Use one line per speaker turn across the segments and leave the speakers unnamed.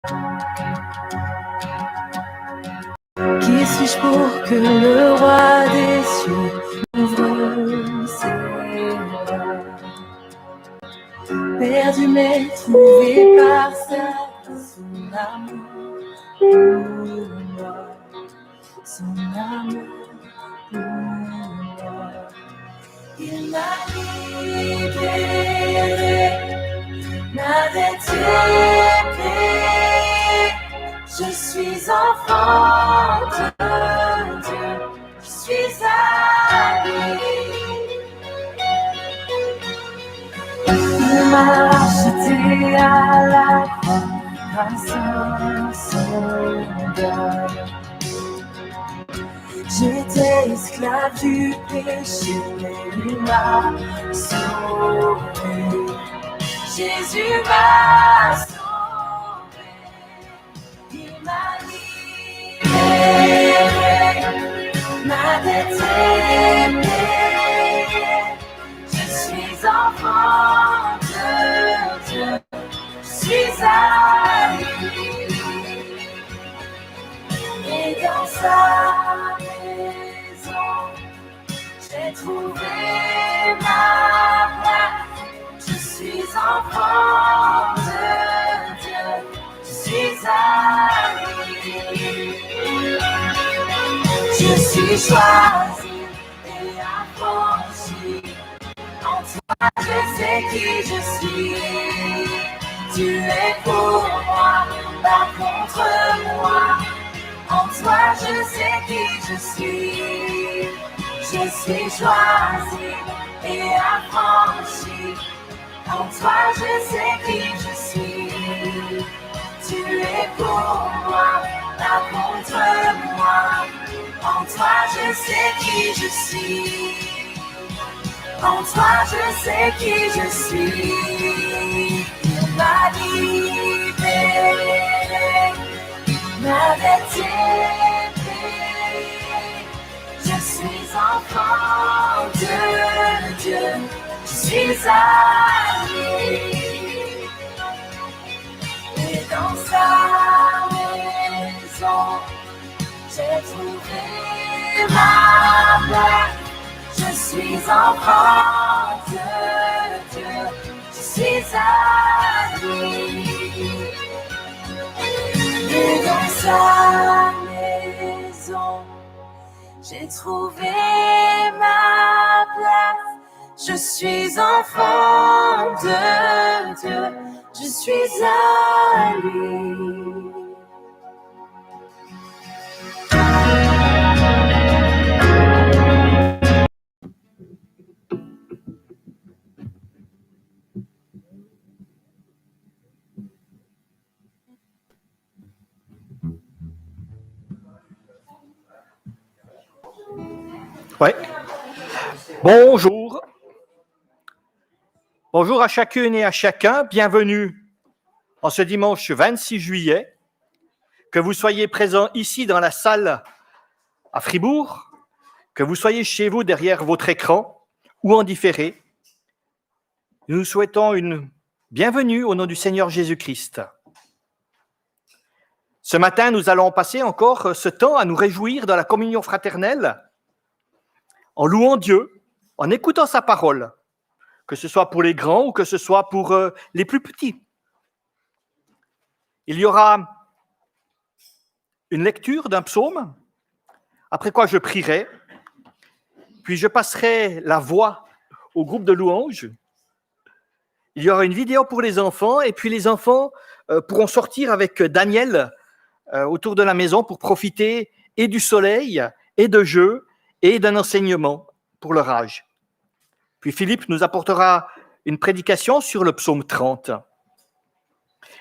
Qui suis-je pour que le roi des cieux m'ouvre ses bras? Perdu mais trouvé par son amour pour moi, son amour pour moi. Il m'a libéré, m'a détenu. Je suis enfant de Dieu, je suis à lui. Il m'a acheté à la croix grâce à son deuil. J'étais esclave du péché, mais il m'a sauvé. Jésus m'a sauvé. Il m'a libéré, m'a déterminé. Je suis enfant de Dieu, je suis à lui. Et dans sa maison, j'ai trouvé ma place. Je suis enfant de Dieu, je suis à lui. Je suis choisi et affranchi. En toi, je sais qui je suis. Tu es pour moi, pas contre moi. En toi, je sais qui je suis. Je suis choisi et affranchi. En toi, je sais qui je suis. Tu es pour moi, pas contre moi. En toi, je sais qui je suis. En toi, je sais qui je suis. Il m'a libéré, m'a déterminé. Je suis enfant de Dieu, je suis à lui. Et dans sa maison, j'ai trouvé ma place. Je suis enfant de Dieu, je suis à lui. Et dans sa maison, j'ai trouvé ma place. Je suis enfant de Dieu, je suis à lui.
Ouais. Bonjour. Bonjour à chacune et à chacun. Bienvenue en ce dimanche 26 juillet. Que vous soyez présents ici dans la salle à Fribourg, que vous soyez chez vous derrière votre écran ou en différé. Nous vous souhaitons une bienvenue au nom du Seigneur Jésus-Christ. Ce matin, nous allons passer encore ce temps à nous réjouir dans la communion fraternelle, en louant Dieu, en écoutant sa parole, que ce soit pour les grands ou que ce soit pour les plus petits. Il y aura une lecture d'un psaume, après quoi je prierai, puis je passerai la voix au groupe de louanges. Il y aura une vidéo pour les enfants, et puis les enfants pourront sortir avec Daniel autour de la maison pour profiter et du soleil, et de jeux, et d'un enseignement pour leur âge. Puis Philippe nous apportera une prédication sur le psaume 30.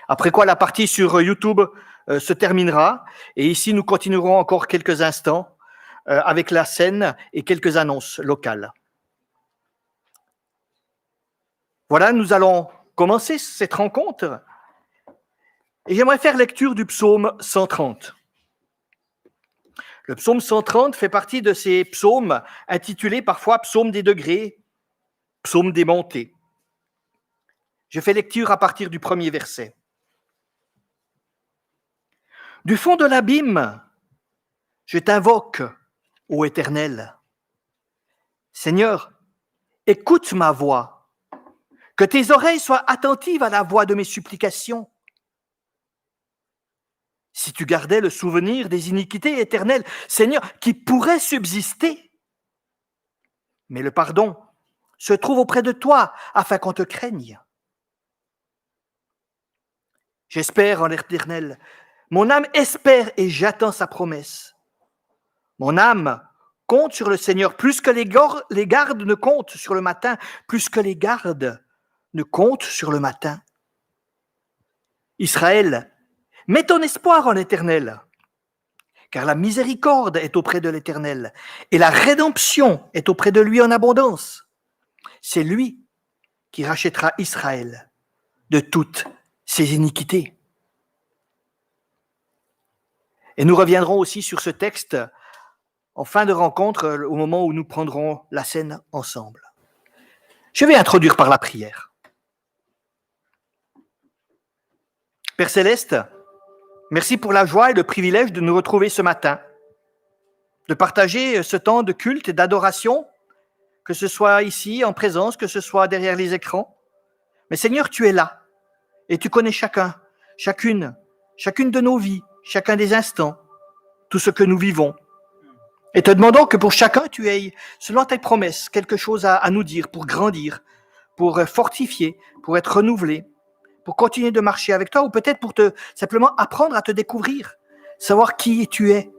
Après quoi, la partie sur YouTube se terminera. Et ici, nous continuerons encore quelques instants avec la scène et quelques annonces locales. Voilà, nous allons commencer cette rencontre. Et j'aimerais faire lecture du psaume 130. Le psaume 130 fait partie de ces psaumes intitulés parfois psaume des degrés, psaume des montées. Je fais lecture à partir du premier verset. Du fond de l'abîme, je t'invoque, ô Éternel. Seigneur, écoute ma voix, que tes oreilles soient attentives à la voix de mes supplications. Si tu gardais le souvenir des iniquités éternelles, Seigneur, qui pourraient subsister, mais le pardon se trouve auprès de toi afin qu'on te craigne. J'espère en l'Éternel. Mon âme espère et j'attends sa promesse. Mon âme compte sur le Seigneur plus que les gardes ne comptent sur le matin, plus que les gardes ne comptent sur le matin. Israël, mets ton espoir en l'Éternel, car la miséricorde est auprès de l'Éternel et la rédemption est auprès de lui en abondance. C'est lui qui rachètera Israël de toutes ses iniquités. Et nous reviendrons aussi sur ce texte en fin de rencontre, au moment où nous prendrons la scène ensemble. Je vais introduire par la prière. Père Céleste, merci pour la joie et le privilège de nous retrouver ce matin, de partager ce temps de culte et d'adoration, que ce soit ici en présence, que ce soit derrière les écrans. Mais Seigneur, tu es là et tu connais chacune de nos vies, chacun des instants, tout ce que nous vivons. Et te demandons que pour chacun, tu aies, selon tes promesses, quelque chose à nous dire pour grandir, pour fortifier, pour être renouvelé, pour continuer de marcher avec toi ou peut-être pour simplement apprendre à te découvrir, savoir qui tu es.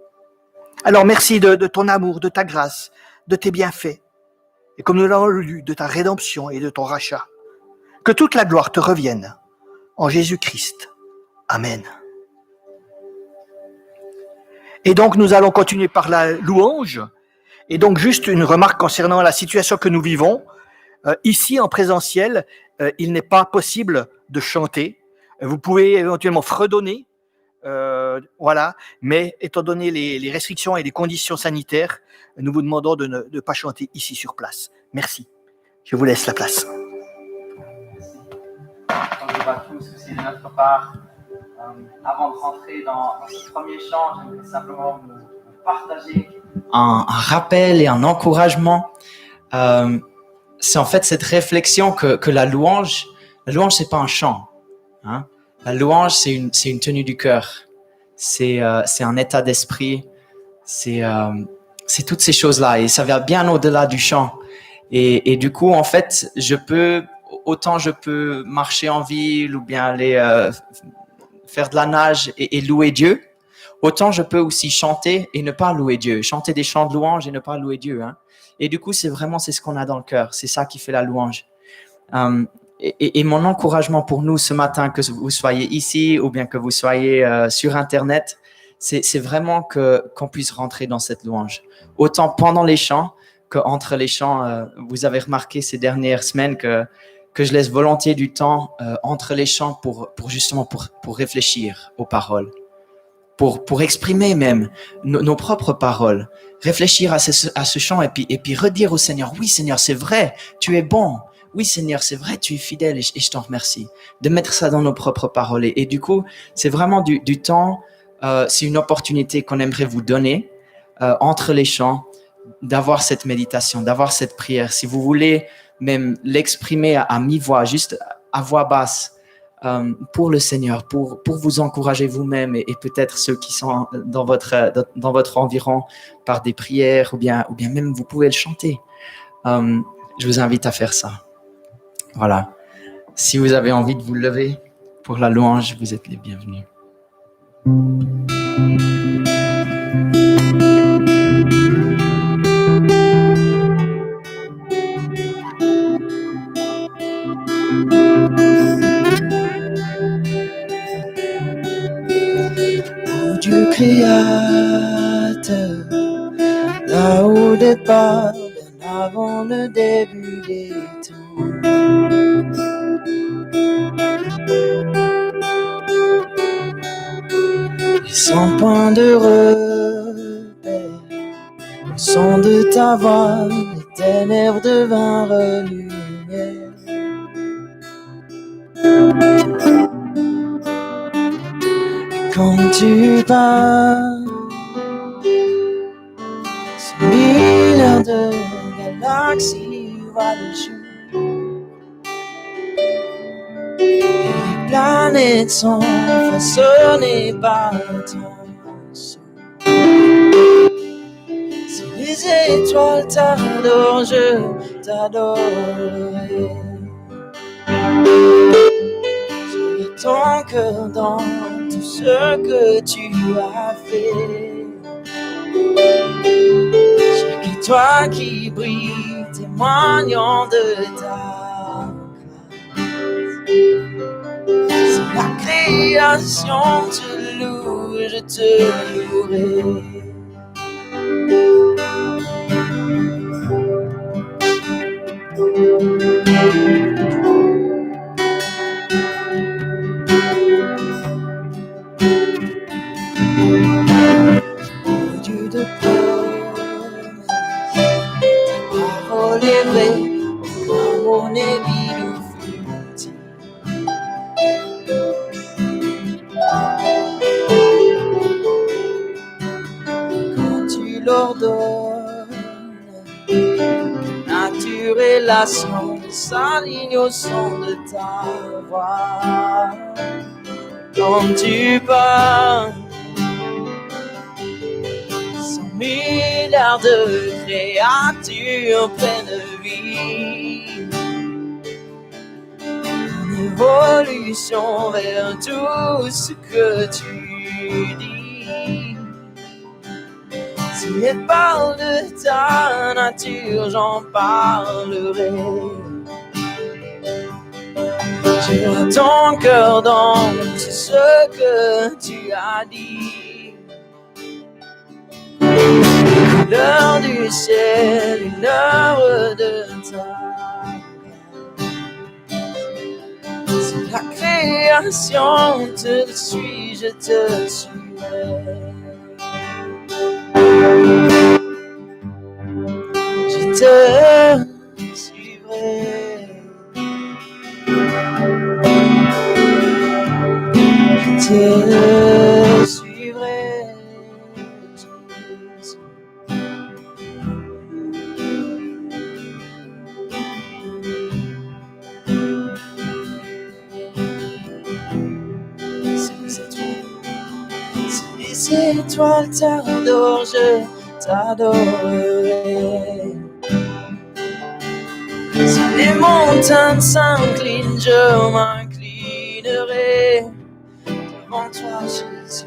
Alors merci de ton amour, de ta grâce, de tes bienfaits. Et comme nous l'avons lu, de ta rédemption et de ton rachat. Que toute la gloire te revienne en Jésus-Christ. Amen. Et donc, nous allons continuer par la louange. Et donc, juste une remarque concernant la situation que nous vivons. Ici, en présentiel, il n'est pas possible de chanter. Vous pouvez éventuellement fredonner, voilà. Mais étant donné les restrictions et les conditions sanitaires, nous vous demandons de ne pas chanter ici sur place. Merci. Je vous laisse la place.
Bonjour à tous aussi de notre part. Avant de rentrer dans ce premier chant, j'aimerais simplement vous partager un rappel et un encouragement. C'est en fait cette réflexion que la louange, c'est pas un chant. Hein? La louange, c'est une tenue du cœur. C'est un état d'esprit. C'est toutes ces choses-là. Et ça va bien au-delà du chant. Et du coup, en fait, je peux marcher en ville ou bien aller faire de la nage et louer Dieu. Autant je peux aussi chanter et ne pas louer Dieu. Chanter des chants de louange et ne pas louer Dieu. Hein. Et du coup, c'est ce qu'on a dans le cœur. C'est ça qui fait la louange. Et mon encouragement pour nous ce matin, que vous soyez ici ou bien que vous soyez sur Internet, c'est vraiment qu'on puisse rentrer dans cette louange. Autant pendant les chants qu'entre les chants. Vous avez remarqué ces dernières semaines que je laisse volontiers du temps entre les chants pour réfléchir aux paroles, pour exprimer même nos propres paroles, réfléchir à ce chant et puis redire au Seigneur, oui Seigneur, c'est vrai, tu es bon, oui Seigneur, c'est vrai, tu es fidèle et je t'en remercie, de mettre ça dans nos propres paroles. Et du coup, c'est vraiment du temps, c'est une opportunité qu'on aimerait vous donner entre les chants, d'avoir cette méditation, d'avoir cette prière. Si vous voulez même l'exprimer à mi-voix, juste à voix basse, pour le Seigneur, pour vous encourager vous-même et peut-être ceux qui sont dans votre environ par des prières ou bien même vous pouvez le chanter. Je vous invite à faire ça. Voilà. Si vous avez envie de vous lever pour la louange, vous êtes les bienvenus. Dieu créateur, là au départ, bien avant le début des temps. Et sans point de repère, le son de ta voix, les ténèbres devinrent lumière. quand tu pars sur 1000 heures de galaxies voient le jour. Et les planètes sont façonnées par ton souffle. Si les étoiles t'adorent, je t'adorerai. Ton cœur dans tout ce que tu as fait. Chaque étoile qui brille témoignant de ta grâce. C'est la création, te loue, je te louerai. Dieu de promesses, ta parole est vraie, aucun mot n'est vide ou futile. Quand tu l'ordonnes, nature et la science s'alignent au son de ta voix. Quand tu parles, 100 milliards de créatures pleines de vie, une évolution vers tout ce que tu dis. Si elle parle de ta nature, j'en parlerai. Tu vois ton cœur dans tout ce que tu as dit. L'heure du ciel, une heure de ta grâce. C'est la création, te suis, je te suivrai. Je te suivrai. Je te suivrai. Si les étoiles t'adorent, je t'adorerai. Si les montagnes s'inclinent, je m'inclinerai devant toi, Jésus.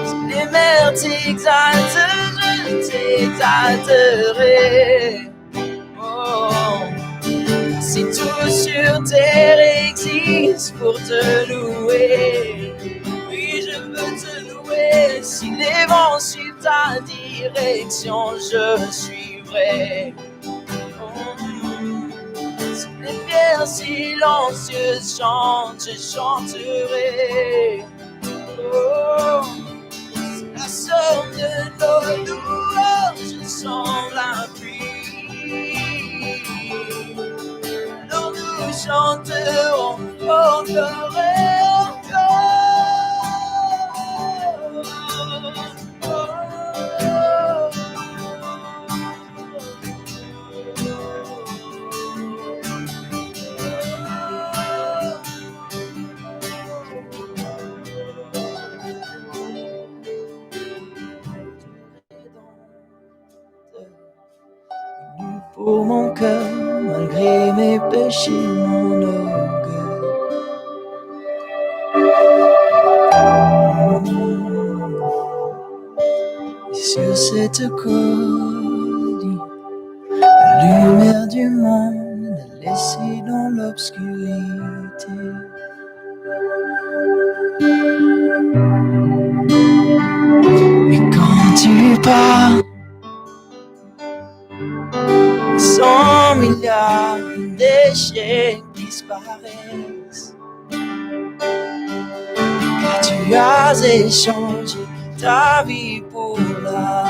Si les mers t'exaltent, je t'exalterai. Oh, si tout sur terre existe pour te louer, oui, je veux te louer. Si les vents suivent ta direction, je suivrai. Si les pierres silencieuses chantent, je chanterai. Oh, si la somme de nos louanges semble un puits, alors nous chanterons encore et encore. Pour mon cœur, malgré mes péchés, mon orgueil. Et sur cette colline, la lumière du monde est laissée dans l'obscurité. Mais quand tu pars, 100 milliards d'échecs disparaissent. Car tu as échangé ta vie pour la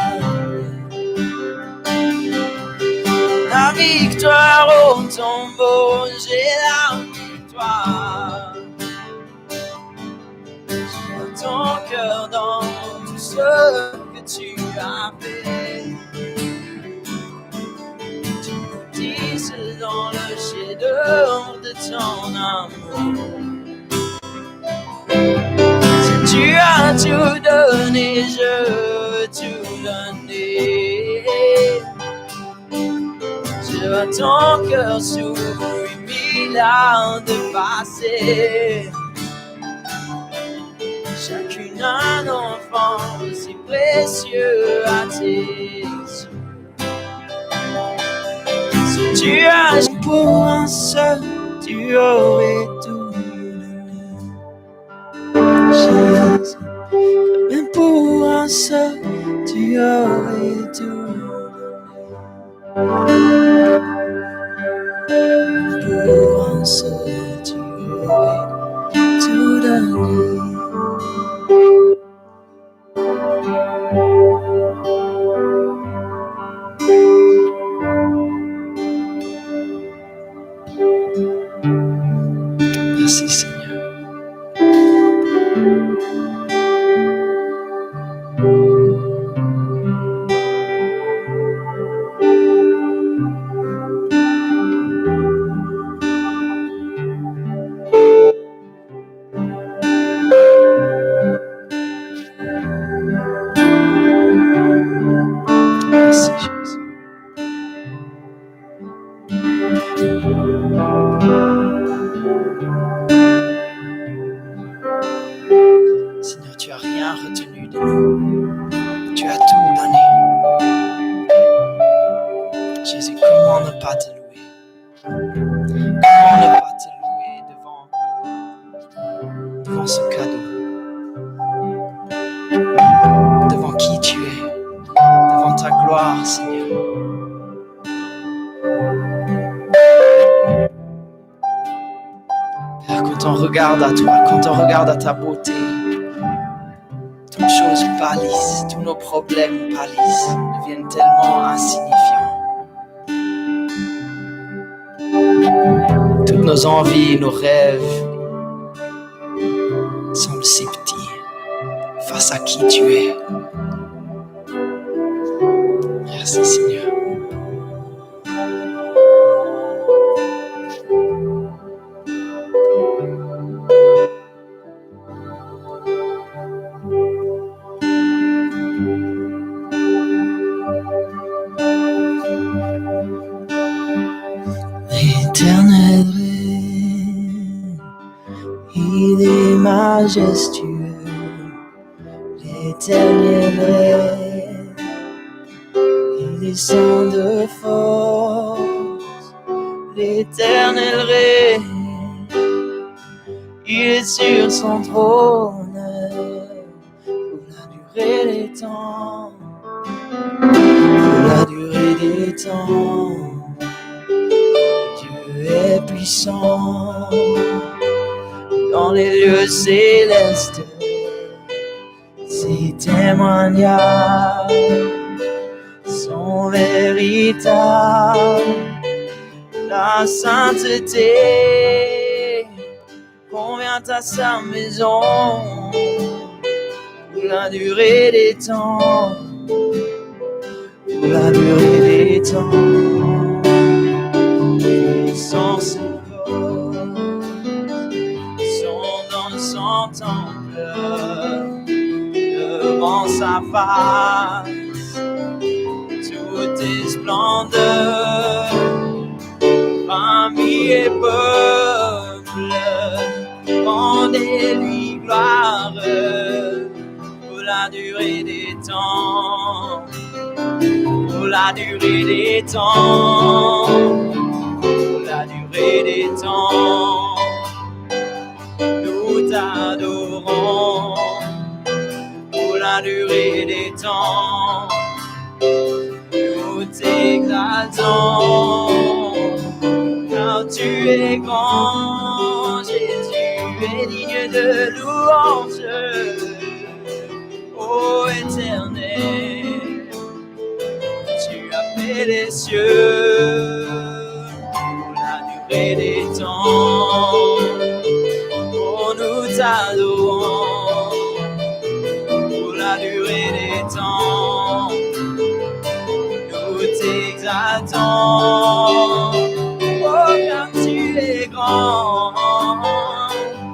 la victoire au tombeau, j'ai la victoire. J'ai ton cœur dans que tu as fait. Tu me dises dans le chef-d'œuvre de ton amour. Si tu as tout donné, je veux tout donner. Je vois ton cœur sous 8000 ans de passé. Chacune un enfant si précieux à tes yeux. Si tu as pour un seul, tu aurais tout donné. Jésus, même pour un seul, tu aurais tout donné. Pour un seul, tu aurais tout donné. Merci Seigneur. Merci Jésus. Seigneur, tu as rien retenu de nous. Tu as tout donné. Jésus, comment ne pas te louer? Comment ne pas te louer devant ce cadeau? Devant qui tu es? Devant ta gloire, Seigneur. Père, quand on regarde à toi, quand on regarde à ta beauté, toutes choses pâlissent, tous nos problèmes pâlissent, deviennent tellement insignifiants. Toutes nos envies, nos rêves semblent si petits face à qui tu es. Merci Seigneur. L'éternel règne, il est majestueux. L'éternel règne, il est sans de force. L'éternel règne, il est sur son trône pour la durée des temps. Pour la durée des temps. Dieu est puissant dans les lieux célestes. Ses témoignages sont véritables. La sainteté convient à sa maison pour la durée des temps. Pour la durée des temps. Sans ses corps sont dans son temple, devant sa face, tout est splendeur, famille et peuple, rendez-lui gloire, pour la durée des temps, pour la durée des temps. La durée des temps, nous t'adorons. Pour la durée des temps, nous t'exaltons. Car tu es grand, Jésus est digne de louange. Ô Éternel, tu as fait les cieux. Et des temps, oh nous t'adorons, pour la durée des temps. Nous t'exaltons, oh comme tu es grand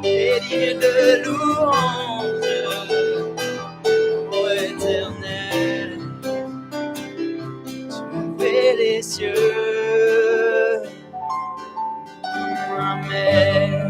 et digne de louange, oh éternel, tu fais les cieux. Amen.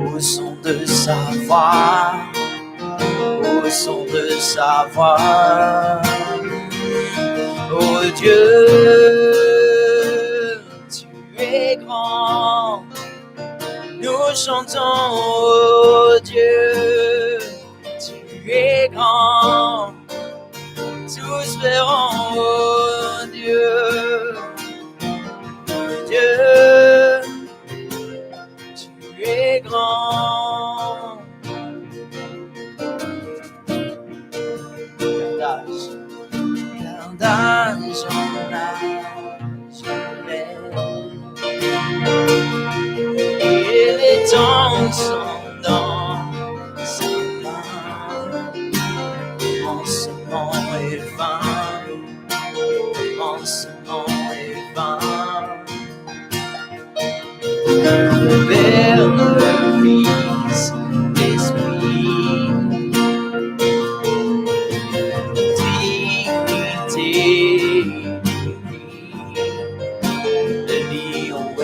Au son de sa voix, oh Dieu, tu es grand. Nous chantons, oh Dieu, tu es grand. Tous verront, oh Dieu, Dieu, tu es grand. D'âge en âge, et les temps sont dans sa main. Commencement et fin, commencement et fin. Le Père, le Fils, l'Esprit, le lion et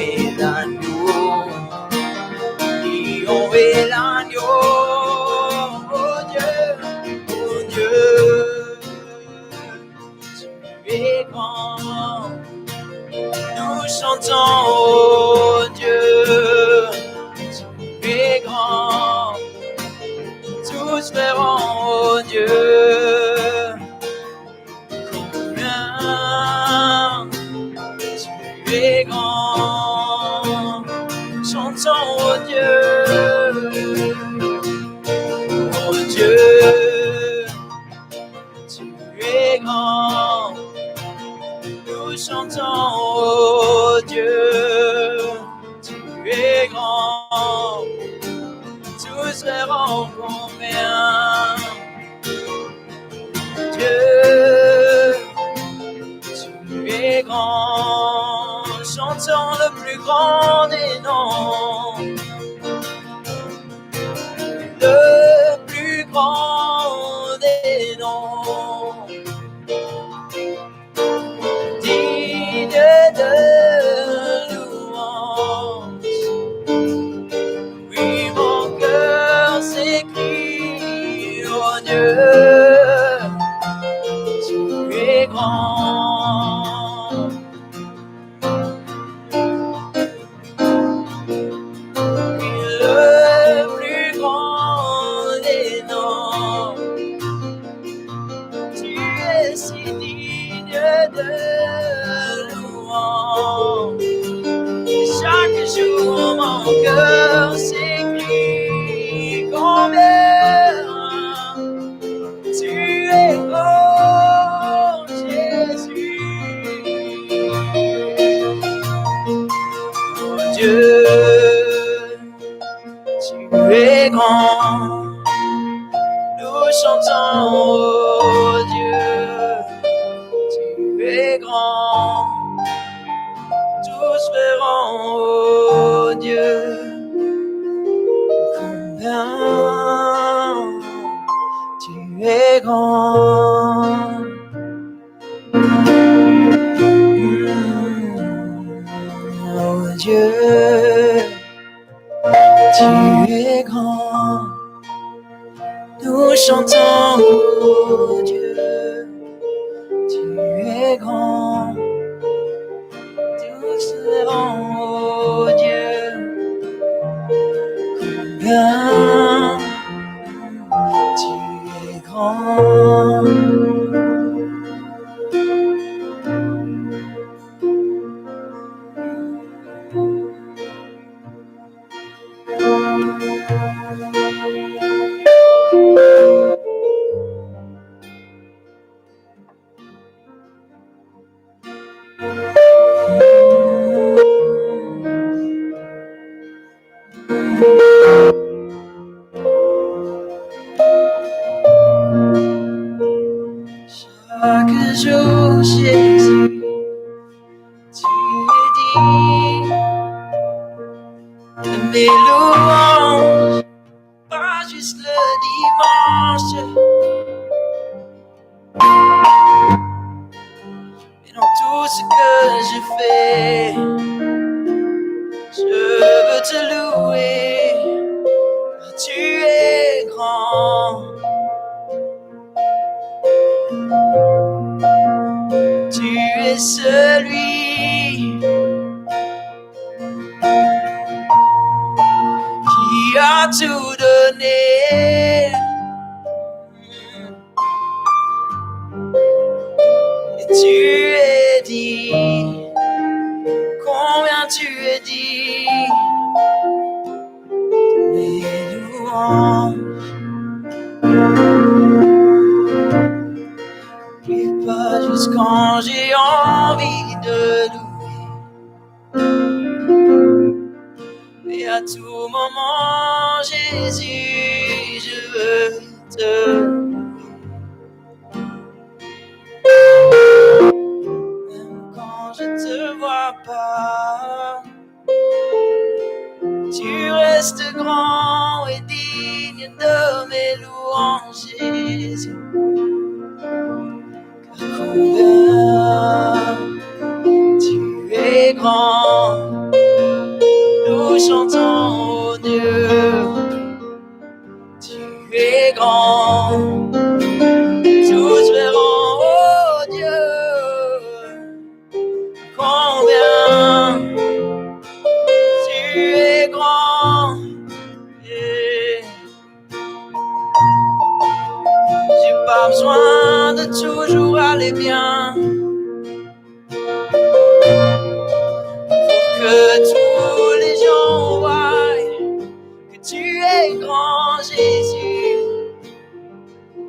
l'agneau, oh Dieu, tu es grand. Nous chantons, oh Dieu, tu es grand. Tous verront, oh Dieu, tu es grand. Chantons, oh Dieu, tu es grand. Nous chantons, oh Dieu, tu es grand. Tous verront combien Dieu, tu es grand. Chantons le plus grand des noms, le plus grand des noms, digne de louange. Oui, mon cœur s'écrie, oh Dieu, tu es grand. Le plus grand des noms, tu es si digne de louange. Chaque jour mon cœur s'écrie combien tu es grand, Jésus. Dieu, tu es grand. Nous chantons, oh Dieu, tu es grand. Tous verront, oh Dieu, combien tu es grand. Oh Dieu, tu es grand. Nous chantons, oh Dieu, tu es grand. Tous verront, oh Dieu, combien tu es grand. Chaque jour, Jésus, tu es digne de mes louanges, pas juste le dimanche, mais dans tout ce que je fais, je veux te louer, car tu es grand. Tu es celui qui a tout donné. Et tu es dit, combien tu es dit, mes louanges. Et pas juste quand j'ai envie de louer, mais à tout moment, Jésus, je veux te louer. Même quand je te vois pas, tu restes grand et digne de mes louanges, Jésus. Combien tu es grand, nous chantons, oh Dieu, tu es grand, tous verront, oh Dieu, combien tu es grand, et j'ai pas besoin de toujours aller bien, que tous les gens voient que tu es grand, Jésus.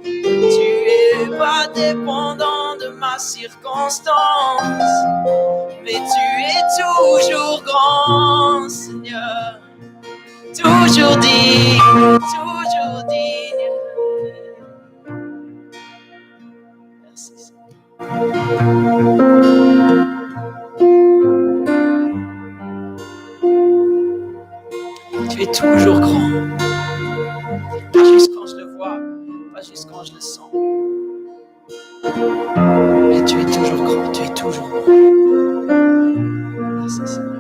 Tu es pas dépendant de ma circonstance, mais tu es toujours grand, Seigneur. Toujours digne, toujours digne. Merci, Seigneur. Tu es toujours grand. Pas juste quand je le vois, pas juste quand je le sens. Mais tu es toujours grand, tu es toujours bon. Merci, Seigneur.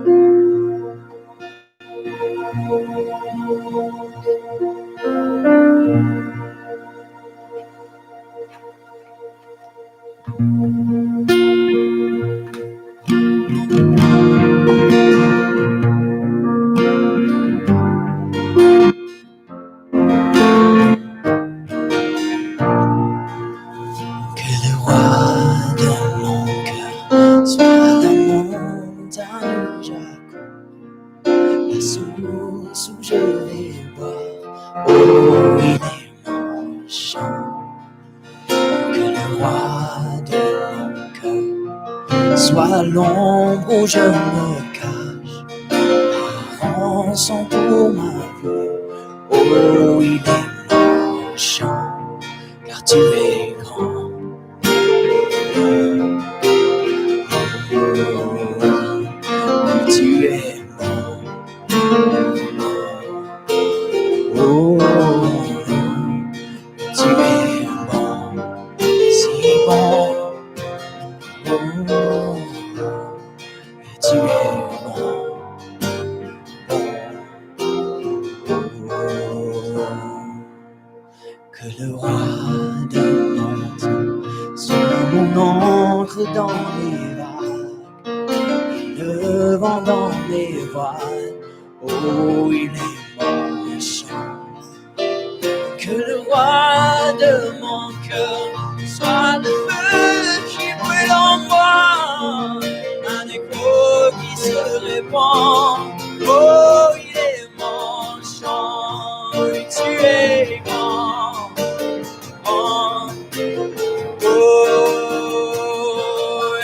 Source où je vais boire, oh, il est mon chant. Que le roi de mon cœur soit l'ombre où je me cache. chanson pour ma vie. Oh, il est mon chant, car tu es grand. Tu es bon. Oh, tu es bon, si bon. Oh, tu es bon. Que le roi de monde soit mon encre dans les vagues, le vent dans mes voiles. Oh, il est mon chant. Que le roi de mon cœur soit le feu qui brûle en moi, un écho qui se répand. Oh, il est mon chant, oui, tu es grand. Oh,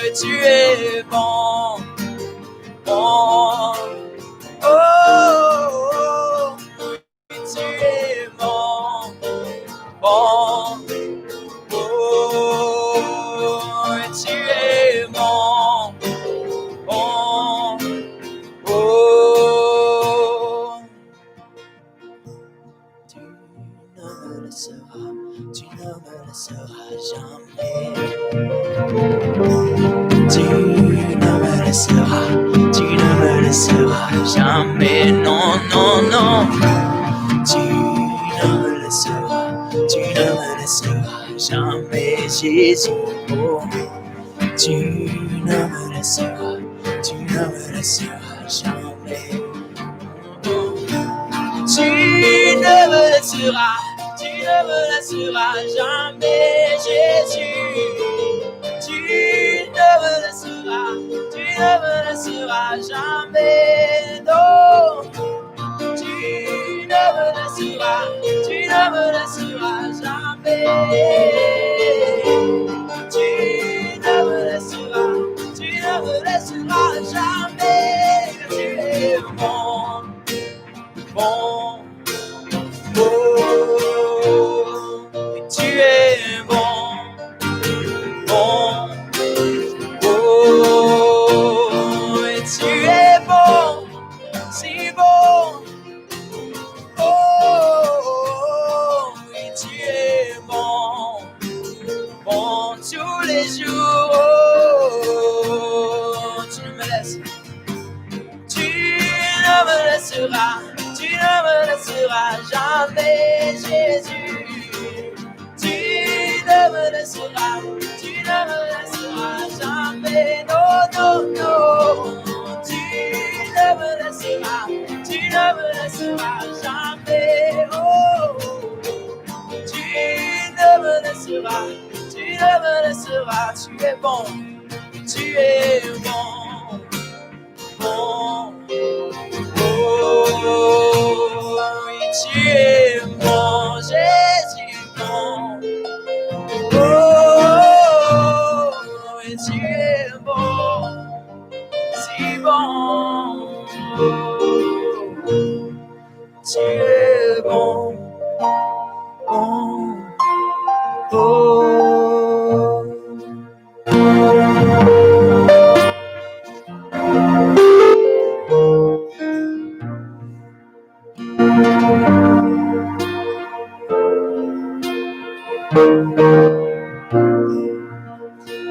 et tu es bon. Bon. Oh, oui, tu es bon. Bon. Oh, et tu es bon. Bon. Oh, tu ne me laisseras jamais. Tu ne me laisseras jamais. Non, non, non. Tu ne me laisseras jamais, Jésus. Oh, tu ne me laisseras jamais. Oh, tu ne me laisseras jamais, Jésus. Tu ne me laisseras jamais, non. Tu ne me laisseras jamais. Tu ne me laisseras jamais. Tu es bon, bon, oh, et tu es bon, bon. Oh, et tu es bon, si bon. Oh, et tu es bon, bon tous les jours. Oh, tu ne me laisseras jamais, Jésus. Tu ne me laisseras jamais, non, non, non. Tu ne me laisseras jamais, oh. Tu ne me laisseras, tu es bon, bon, oh, oui, tu es bon, Jésus, bon. Oh, et tu es bon, si bon. Tu es bon, bon, oh.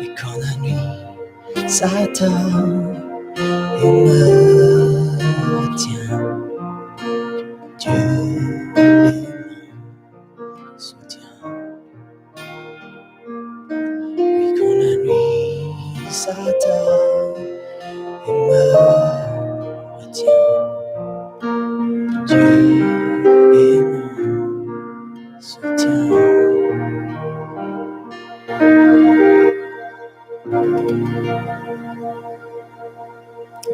Et quand la nuit s'attend et me tient, Dieu est mon soutien. Et quand la nuit s'attend et me retient, Dieu est mon soutien.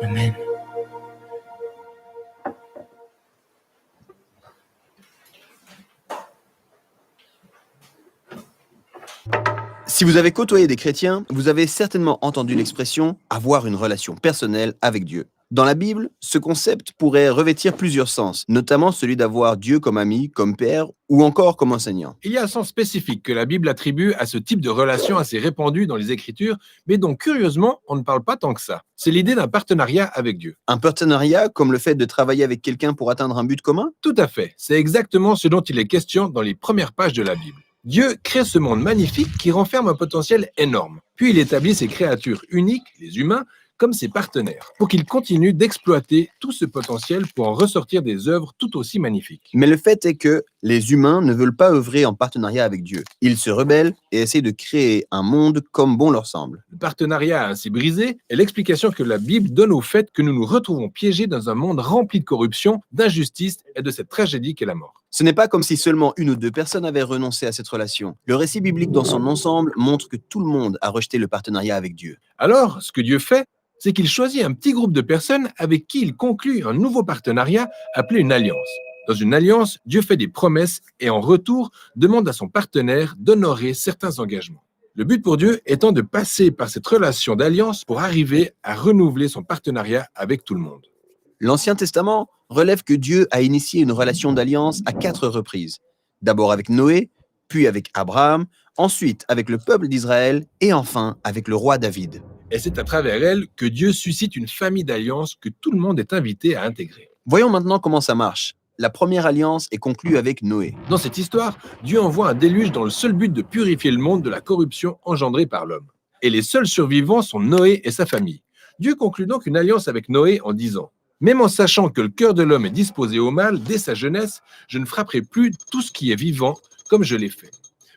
Amen.
Si vous avez côtoyé des chrétiens, vous avez certainement entendu l'expression « avoir une relation personnelle avec Dieu ». Dans la Bible, ce concept pourrait revêtir plusieurs sens, notamment celui d'avoir Dieu comme ami, comme père ou encore comme enseignant.
Il y a un sens spécifique que la Bible attribue à ce type de relation assez répandue dans les Écritures, mais dont curieusement, on ne parle pas tant que ça. C'est l'idée d'un partenariat avec Dieu.
Un partenariat comme le fait de travailler avec quelqu'un pour atteindre un but commun?
Tout à fait. C'est exactement ce dont il est question dans les premières pages de la Bible. Dieu crée ce monde magnifique qui renferme un potentiel énorme. Puis il établit ses créatures uniques, les humains, comme ses partenaires, pour qu'ils continuent d'exploiter tout ce potentiel pour en ressortir des œuvres tout aussi magnifiques.
Mais le fait est que les humains ne veulent pas œuvrer en partenariat avec Dieu. Ils se rebellent et essaient de créer un monde comme bon leur semble.
Le partenariat ainsi brisé est l'explication que la Bible donne au fait que nous nous retrouvons piégés dans un monde rempli de corruption, d'injustice et de cette tragédie qu'est la mort.
Ce n'est pas comme si seulement une ou deux personnes avaient renoncé à cette relation. Le récit biblique dans son ensemble montre que tout le monde a rejeté le partenariat avec Dieu.
Alors, ce que Dieu fait, c'est qu'il choisit un petit groupe de personnes avec qui il conclut un nouveau partenariat appelé une alliance. Dans une alliance, Dieu fait des promesses et en retour demande à son partenaire d'honorer certains engagements. Le but pour Dieu étant de passer par cette relation d'alliance pour arriver à renouveler son partenariat avec tout le monde.
L'Ancien Testament relève que Dieu a initié une relation d'alliance à 4 reprises. D'abord avec Noé, puis avec Abraham, ensuite avec le peuple d'Israël et enfin avec le roi David.
Et c'est à travers elle que Dieu suscite une famille d'alliances que tout le monde est invité à intégrer.
Voyons maintenant comment ça marche. La première alliance est conclue avec Noé.
Dans cette histoire, Dieu envoie un déluge dans le seul but de purifier le monde de la corruption engendrée par l'homme. Et les seuls survivants sont Noé et sa famille. Dieu conclut donc une alliance avec Noé en disant « Même en sachant que le cœur de l'homme est disposé au mal dès sa jeunesse, je ne frapperai plus tout ce qui est vivant comme je l'ai fait. »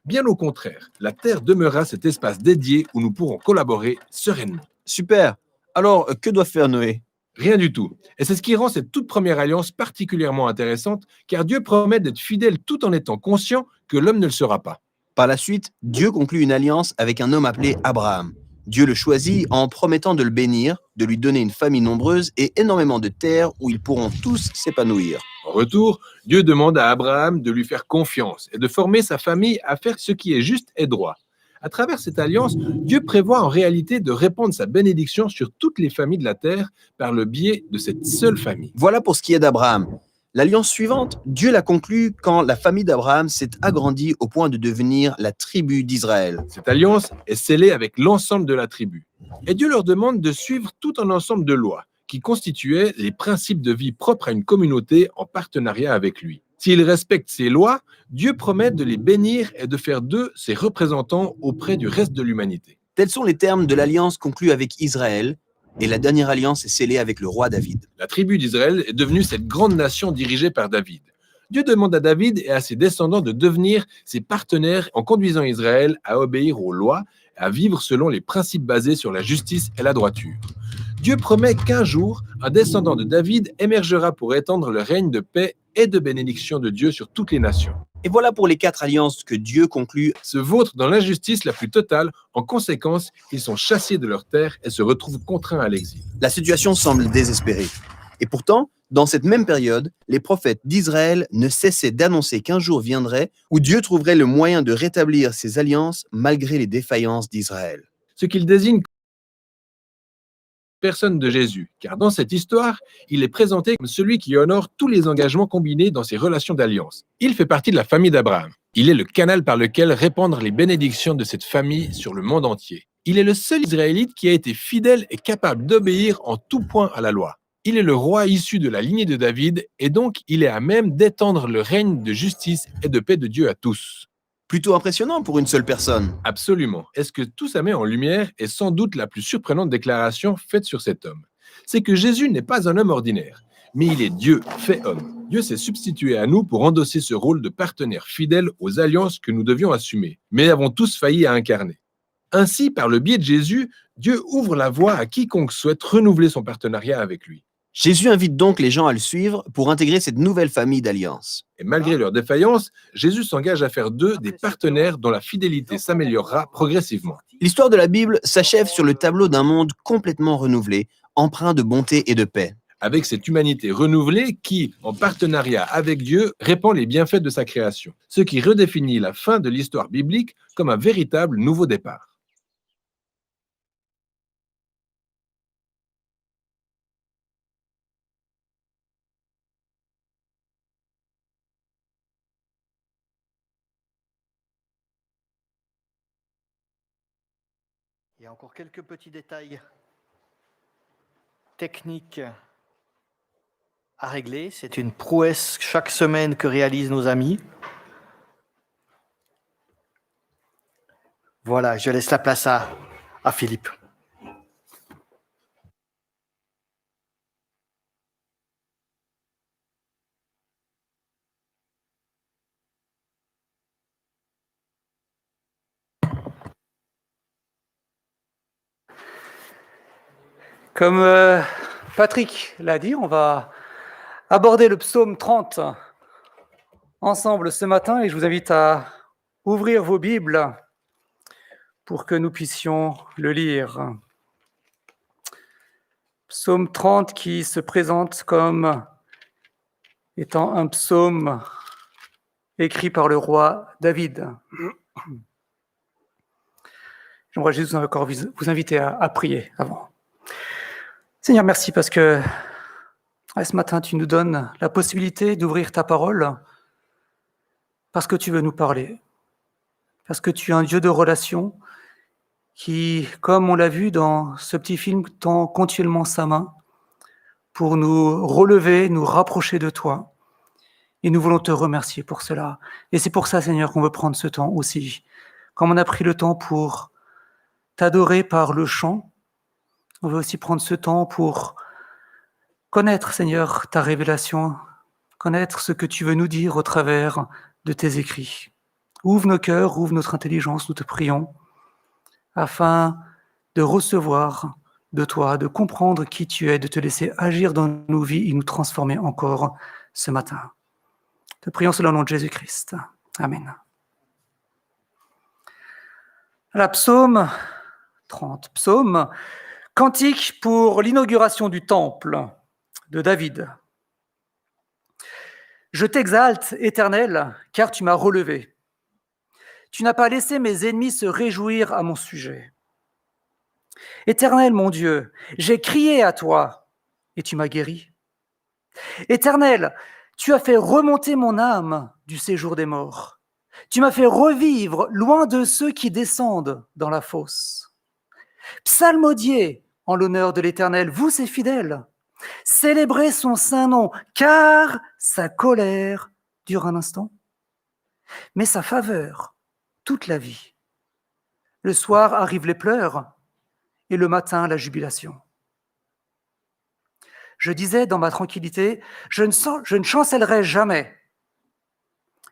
Bien au contraire, la terre demeurera cet espace dédié où nous pourrons collaborer sereinement.
Super. Alors, que doit faire Noé?
Rien du tout. Et c'est ce qui rend cette toute première alliance particulièrement intéressante, car Dieu promet d'être fidèle tout en étant conscient que l'homme ne le sera pas.
Par la suite, Dieu conclut une alliance avec un homme appelé Abraham. Dieu le choisit en promettant de le bénir, de lui donner une famille nombreuse et énormément de terres où ils pourront tous s'épanouir.
En retour, Dieu demande à Abraham de lui faire confiance et de former sa famille à faire ce qui est juste et droit. À travers cette alliance, Dieu prévoit en réalité de répandre sa bénédiction sur toutes les familles de la terre par le biais de cette seule famille.
Voilà pour ce qui est d'Abraham. L'alliance suivante, Dieu l'a conclue quand la famille d'Abraham s'est agrandie au point de devenir la tribu d'Israël.
Cette alliance est scellée avec l'ensemble de la tribu. Et Dieu leur demande de suivre tout un ensemble de lois qui constituaient les principes de vie propres à une communauté en partenariat avec lui. S'ils respectent ces lois, Dieu promet de les bénir et de faire d'eux ses représentants auprès du reste de l'humanité.
Tels sont les termes de l'alliance conclue avec Israël, et la dernière alliance est scellée avec le roi David.
La tribu d'Israël est devenue cette grande nation dirigée par David. Dieu demande à David et à ses descendants de devenir ses partenaires en conduisant Israël à obéir aux lois, à vivre selon les principes basés sur la justice et la droiture. Dieu promet qu'un jour, un descendant de David émergera pour étendre le règne de paix et de bénédiction de Dieu sur toutes les nations.
Et voilà pour les 4 alliances que Dieu conclut.
Se vautrent dans l'injustice la plus totale. En conséquence, ils sont chassés de leur terre et se retrouvent contraints à l'exil.
La situation semble désespérée. Et pourtant, dans cette même période, les prophètes d'Israël ne cessaient d'annoncer qu'un jour viendrait où Dieu trouverait le moyen de rétablir ses alliances malgré les défaillances d'Israël.
Ce qu'il désigne personne de Jésus, car dans cette histoire, il est présenté comme celui qui honore tous les engagements combinés dans ses relations d'alliance. Il fait partie de la famille d'Abraham. Il est le canal par lequel répandre les bénédictions de cette famille sur le monde entier. Il est le seul Israélite qui a été fidèle et capable d'obéir en tout point à la loi. Il est le roi issu de la lignée de David et donc il est à même d'étendre le règne de justice et de paix de Dieu à tous.
Plutôt impressionnant pour une seule personne.
Absolument. Et ce que tout ça met en lumière est sans doute la plus surprenante déclaration faite sur cet homme. C'est que Jésus n'est pas un homme ordinaire, mais il est Dieu fait homme. Dieu s'est substitué à nous pour endosser ce rôle de partenaire fidèle aux alliances que nous devions assumer, mais avons tous failli à incarner. Ainsi, par le biais de Jésus, Dieu ouvre la voie à quiconque souhaite renouveler son partenariat avec lui.
Jésus invite donc les gens à le suivre pour intégrer cette nouvelle famille d'alliance.
Et malgré leur défaillance, Jésus s'engage à faire d'eux des partenaires dont la fidélité s'améliorera progressivement.
L'histoire de la Bible s'achève sur le tableau d'un monde complètement renouvelé, empreint de bonté et de paix.
Avec cette humanité renouvelée qui, en partenariat avec Dieu, répand les bienfaits de sa création, ce qui redéfinit la fin de l'histoire biblique comme un véritable nouveau départ.
y a encore quelques petits détails techniques à régler. C'est une prouesse chaque semaine que réalisent nos amis. Voilà, je laisse la place à Philippe.
Comme Patrick l'a dit, on va aborder le psaume 30 ensemble ce matin et je vous invite à ouvrir vos Bibles pour que nous puissions le lire. Psaume 30 qui se présente comme étant un psaume écrit par le roi David. J'aimerais juste encore vous inviter à prier avant. Seigneur, merci parce que ce matin, tu nous donnes la possibilité d'ouvrir ta parole parce que tu veux nous parler, parce que tu es un Dieu de relations qui, comme on l'a vu dans ce petit film, tend continuellement sa main pour nous relever, nous rapprocher de toi. Et nous voulons te remercier pour cela. Et c'est pour ça, Seigneur, qu'on veut prendre ce temps aussi. Comme on a pris le temps pour t'adorer par le chant, on veut aussi prendre ce temps pour connaître, Seigneur, ta révélation, connaître ce que tu veux nous dire au travers de tes écrits. Ouvre nos cœurs, ouvre notre intelligence, nous te prions, afin de recevoir de toi, de comprendre qui tu es, de te laisser agir dans nos vies et nous transformer encore ce matin. Te prions cela au nom de Jésus-Christ. Amen. La psaume 30, psaume cantique pour l'inauguration du temple de David. Je t'exalte, Éternel, car tu m'as relevé. Tu n'as pas laissé mes ennemis se réjouir à mon sujet. Éternel, mon Dieu, j'ai crié à toi et tu m'as guéri. Éternel, tu as fait remonter mon âme du séjour des morts. Tu m'as fait revivre loin de ceux qui descendent dans la fosse. Psalmodiez en l'honneur de l'Éternel, vous ses fidèles. Célébrez son saint nom, car sa colère dure un instant, mais sa faveur toute la vie. Le soir arrivent les pleurs, et le matin la jubilation. Je disais dans ma tranquillité, je ne chancellerai jamais.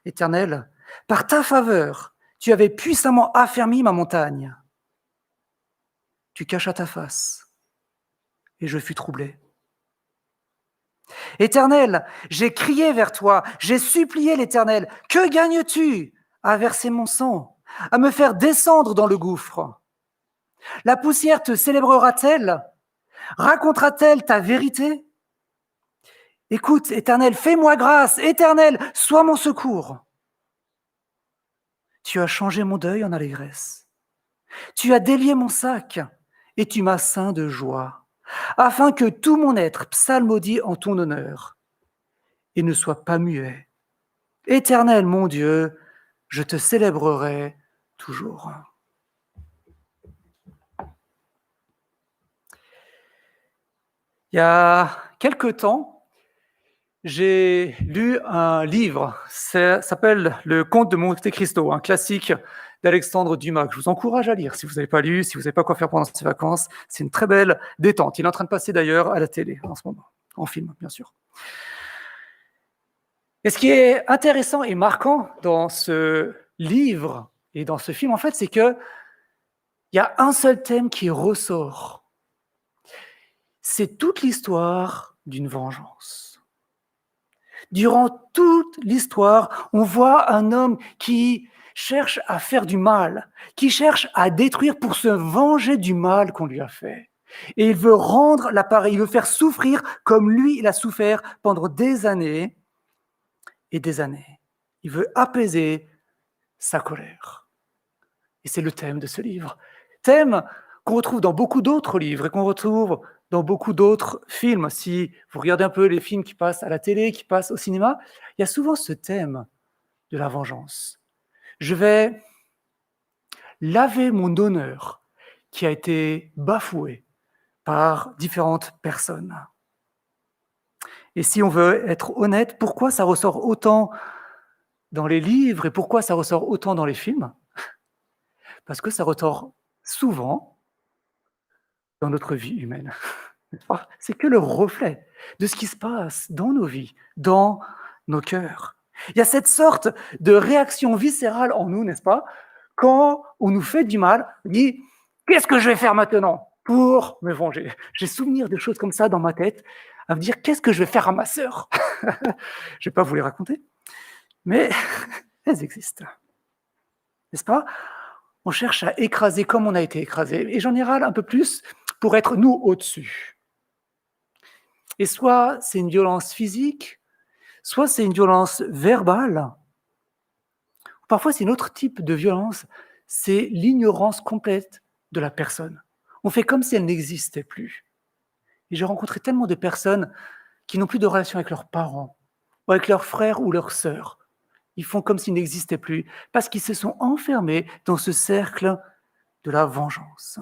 Éternel, par ta faveur, tu avais puissamment affermi ma montagne. Tu cachas ta face, et je fus troublé. Éternel, j'ai crié vers toi, j'ai supplié l'Éternel. Que gagnes-tu à verser mon sang, à me faire descendre dans le gouffre? La poussière te célébrera-t-elle? Racontera-t-elle ta vérité? Écoute, Éternel, fais-moi grâce. Éternel, sois mon secours. Tu as changé mon deuil en allégresse. Tu as délié mon sac et tu m'as ceint de joie, afin que tout mon être psalmodie en ton honneur et ne soit pas muet. Éternel, mon Dieu, je te célébrerai toujours. Il y a quelque temps, j'ai lu un livre, ça s'appelle Le Comte de Monte Cristo, un classique d'Alexandre Dumas, que je vous encourage à lire si vous n'avez pas lu, si vous n'avez pas quoi faire pendant ces vacances. C'est une très belle détente. Il est en train de passer d'ailleurs à la télé en ce moment, en film, bien sûr. Et ce qui est intéressant et marquant dans ce livre et dans ce film, en fait, c'est qu'il y a un seul thème qui ressort. C'est toute l'histoire d'une vengeance. Durant toute l'histoire, on voit un homme qui cherche à faire du mal, qui cherche à détruire pour se venger du mal qu'on lui a fait. Et il veut rendre l'appareil, il veut faire souffrir comme lui, il a souffert pendant des années et des années. Il veut apaiser sa colère. Et c'est le thème de ce livre. Thème qu'on retrouve dans beaucoup d'autres livres et qu'on retrouve dans beaucoup d'autres films. Si vous regardez un peu les films qui passent à la télé, qui passent au cinéma, il y a souvent ce thème de la vengeance. Je vais laver mon honneur, qui a été bafoué par différentes personnes. Et si on veut être honnête, pourquoi ça ressort autant dans les livres et pourquoi ça ressort autant dans les films? Parce que ça ressort souvent dans notre vie humaine. C'est que le reflet de ce qui se passe dans nos vies, dans nos cœurs. Il y a cette sorte de réaction viscérale en nous, n'est-ce pas? Quand on nous fait du mal, on dit « Qu'est-ce que je vais faire maintenant pour me venger ?» J'ai souvenir de choses comme ça dans ma tête, à me dire « Qu'est-ce que je vais faire à ma sœur ?» Je ne vais pas vous les raconter, mais elles existent. N'est-ce pas? On cherche à écraser comme on a été écrasé. Et j'en ai râle un peu plus pour être nous au-dessus. Et soit c'est une violence physique, soit c'est une violence verbale. Parfois, c'est un autre type de violence, c'est l'ignorance complète de la personne. On fait comme si elle n'existait plus. Et j'ai rencontré tellement de personnes qui n'ont plus de relation avec leurs parents, ou avec leurs frères ou leurs sœurs. Ils font comme s'ils n'existaient plus, parce qu'ils se sont enfermés dans ce cercle de la vengeance.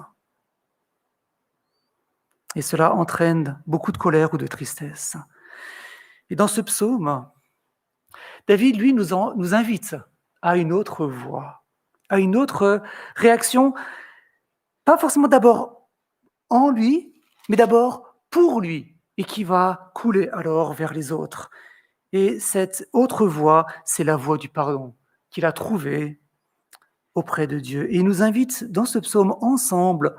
Et cela entraîne beaucoup de colère ou de tristesse. Et dans ce psaume, David, lui, nous invite à une autre voie, à une autre réaction, pas forcément d'abord en lui, mais d'abord pour lui, et qui va couler alors vers les autres. Et cette autre voie, c'est la voie du pardon qu'il a trouvée auprès de Dieu. Et il nous invite dans ce psaume ensemble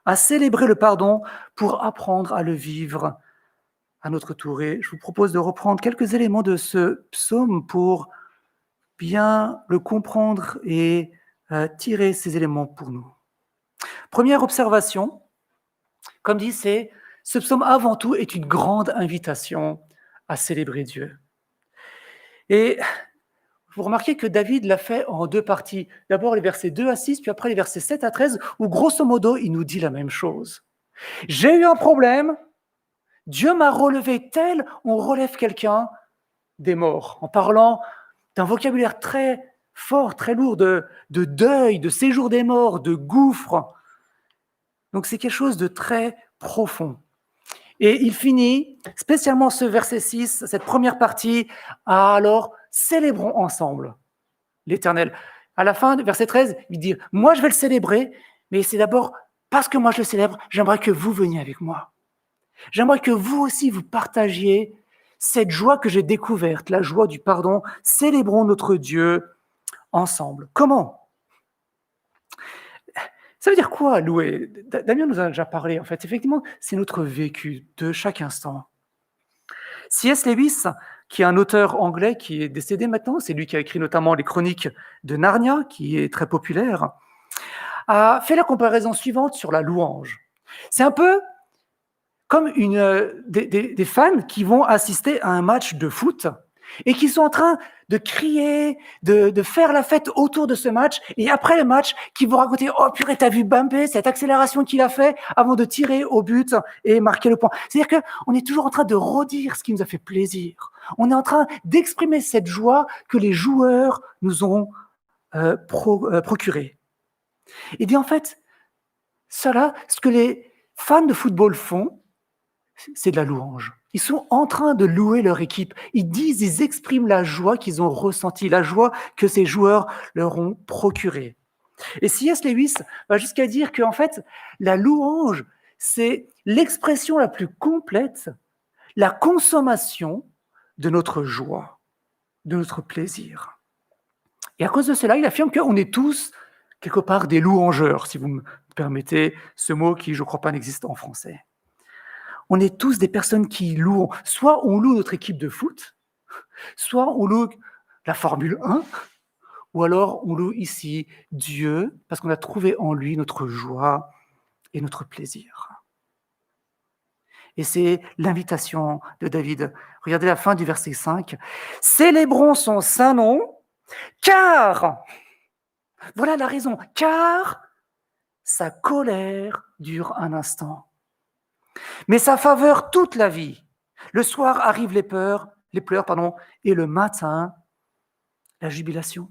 à célébrer le pardon pour apprendre à le vivre à notre tour. Et je vous propose de reprendre quelques éléments de ce psaume pour bien le comprendre et tirer ces éléments pour nous. Première observation, comme dit, ce psaume avant tout est une grande invitation à célébrer Dieu. Et vous remarquez que David l'a fait en deux parties. D'abord les versets 2 à 6, puis après les versets 7 à 13, où grosso modo, il nous dit la même chose. J'ai eu un problème, Dieu m'a relevé tel on relève quelqu'un des morts, en parlant d'un vocabulaire très fort, très lourd, de deuil, de séjour des morts, de gouffre. Donc c'est quelque chose de très profond. Et il finit, spécialement ce verset 6, cette première partie, à alors célébrons ensemble l'Éternel. À la fin du verset 13, il dit « Moi, je vais le célébrer, mais c'est d'abord parce que moi, je le célèbre, j'aimerais que vous veniez avec moi. J'aimerais que vous aussi, vous partagiez cette joie que j'ai découverte, la joie du pardon. Célébrons notre Dieu ensemble. » Comment ? Ça veut dire quoi, louer ? Damien nous en a déjà parlé, en fait. Effectivement, c'est notre vécu de chaque instant. C.S. Lewis, qui est un auteur anglais qui est décédé maintenant, c'est lui qui a écrit notamment les chroniques de Narnia, qui est très populaire, a fait la comparaison suivante sur la louange. C'est un peu comme des fans qui vont assister à un match de foot et qui sont en train de crier, de faire la fête autour de ce match, et après le match, qui vont raconter « Oh purée, t'as vu Mbappé, cette accélération qu'il a fait avant de tirer au but et marquer le point ». C'est-à-dire qu'on est toujours en train de redire ce qui nous a fait plaisir. On est en train d'exprimer cette joie que les joueurs nous ont procurée. Et bien en fait, cela, ce que les fans de football font, c'est de la louange. Ils sont en train de louer leur équipe. Ils expriment la joie qu'ils ont ressentie, la joie que ces joueurs leur ont procurée. Et C.S. Lewis va jusqu'à dire qu'en fait, la louange, c'est l'expression la plus complète, la consommation de notre joie, de notre plaisir. Et à cause de cela, il affirme qu'on est tous, quelque part, des louangeurs, si vous me permettez ce mot qui, je ne crois pas, n'existe en français. On est tous des personnes qui louent. Soit on loue notre équipe de foot, soit on loue la Formule 1, ou alors on loue ici Dieu, parce qu'on a trouvé en lui notre joie et notre plaisir. Et c'est l'invitation de David. Regardez la fin du verset 5. « Célébrons son saint nom, car, voilà la raison, car sa colère dure un instant. Mais sa faveur toute la vie. Le soir arrivent les pleurs, et le matin, la jubilation. »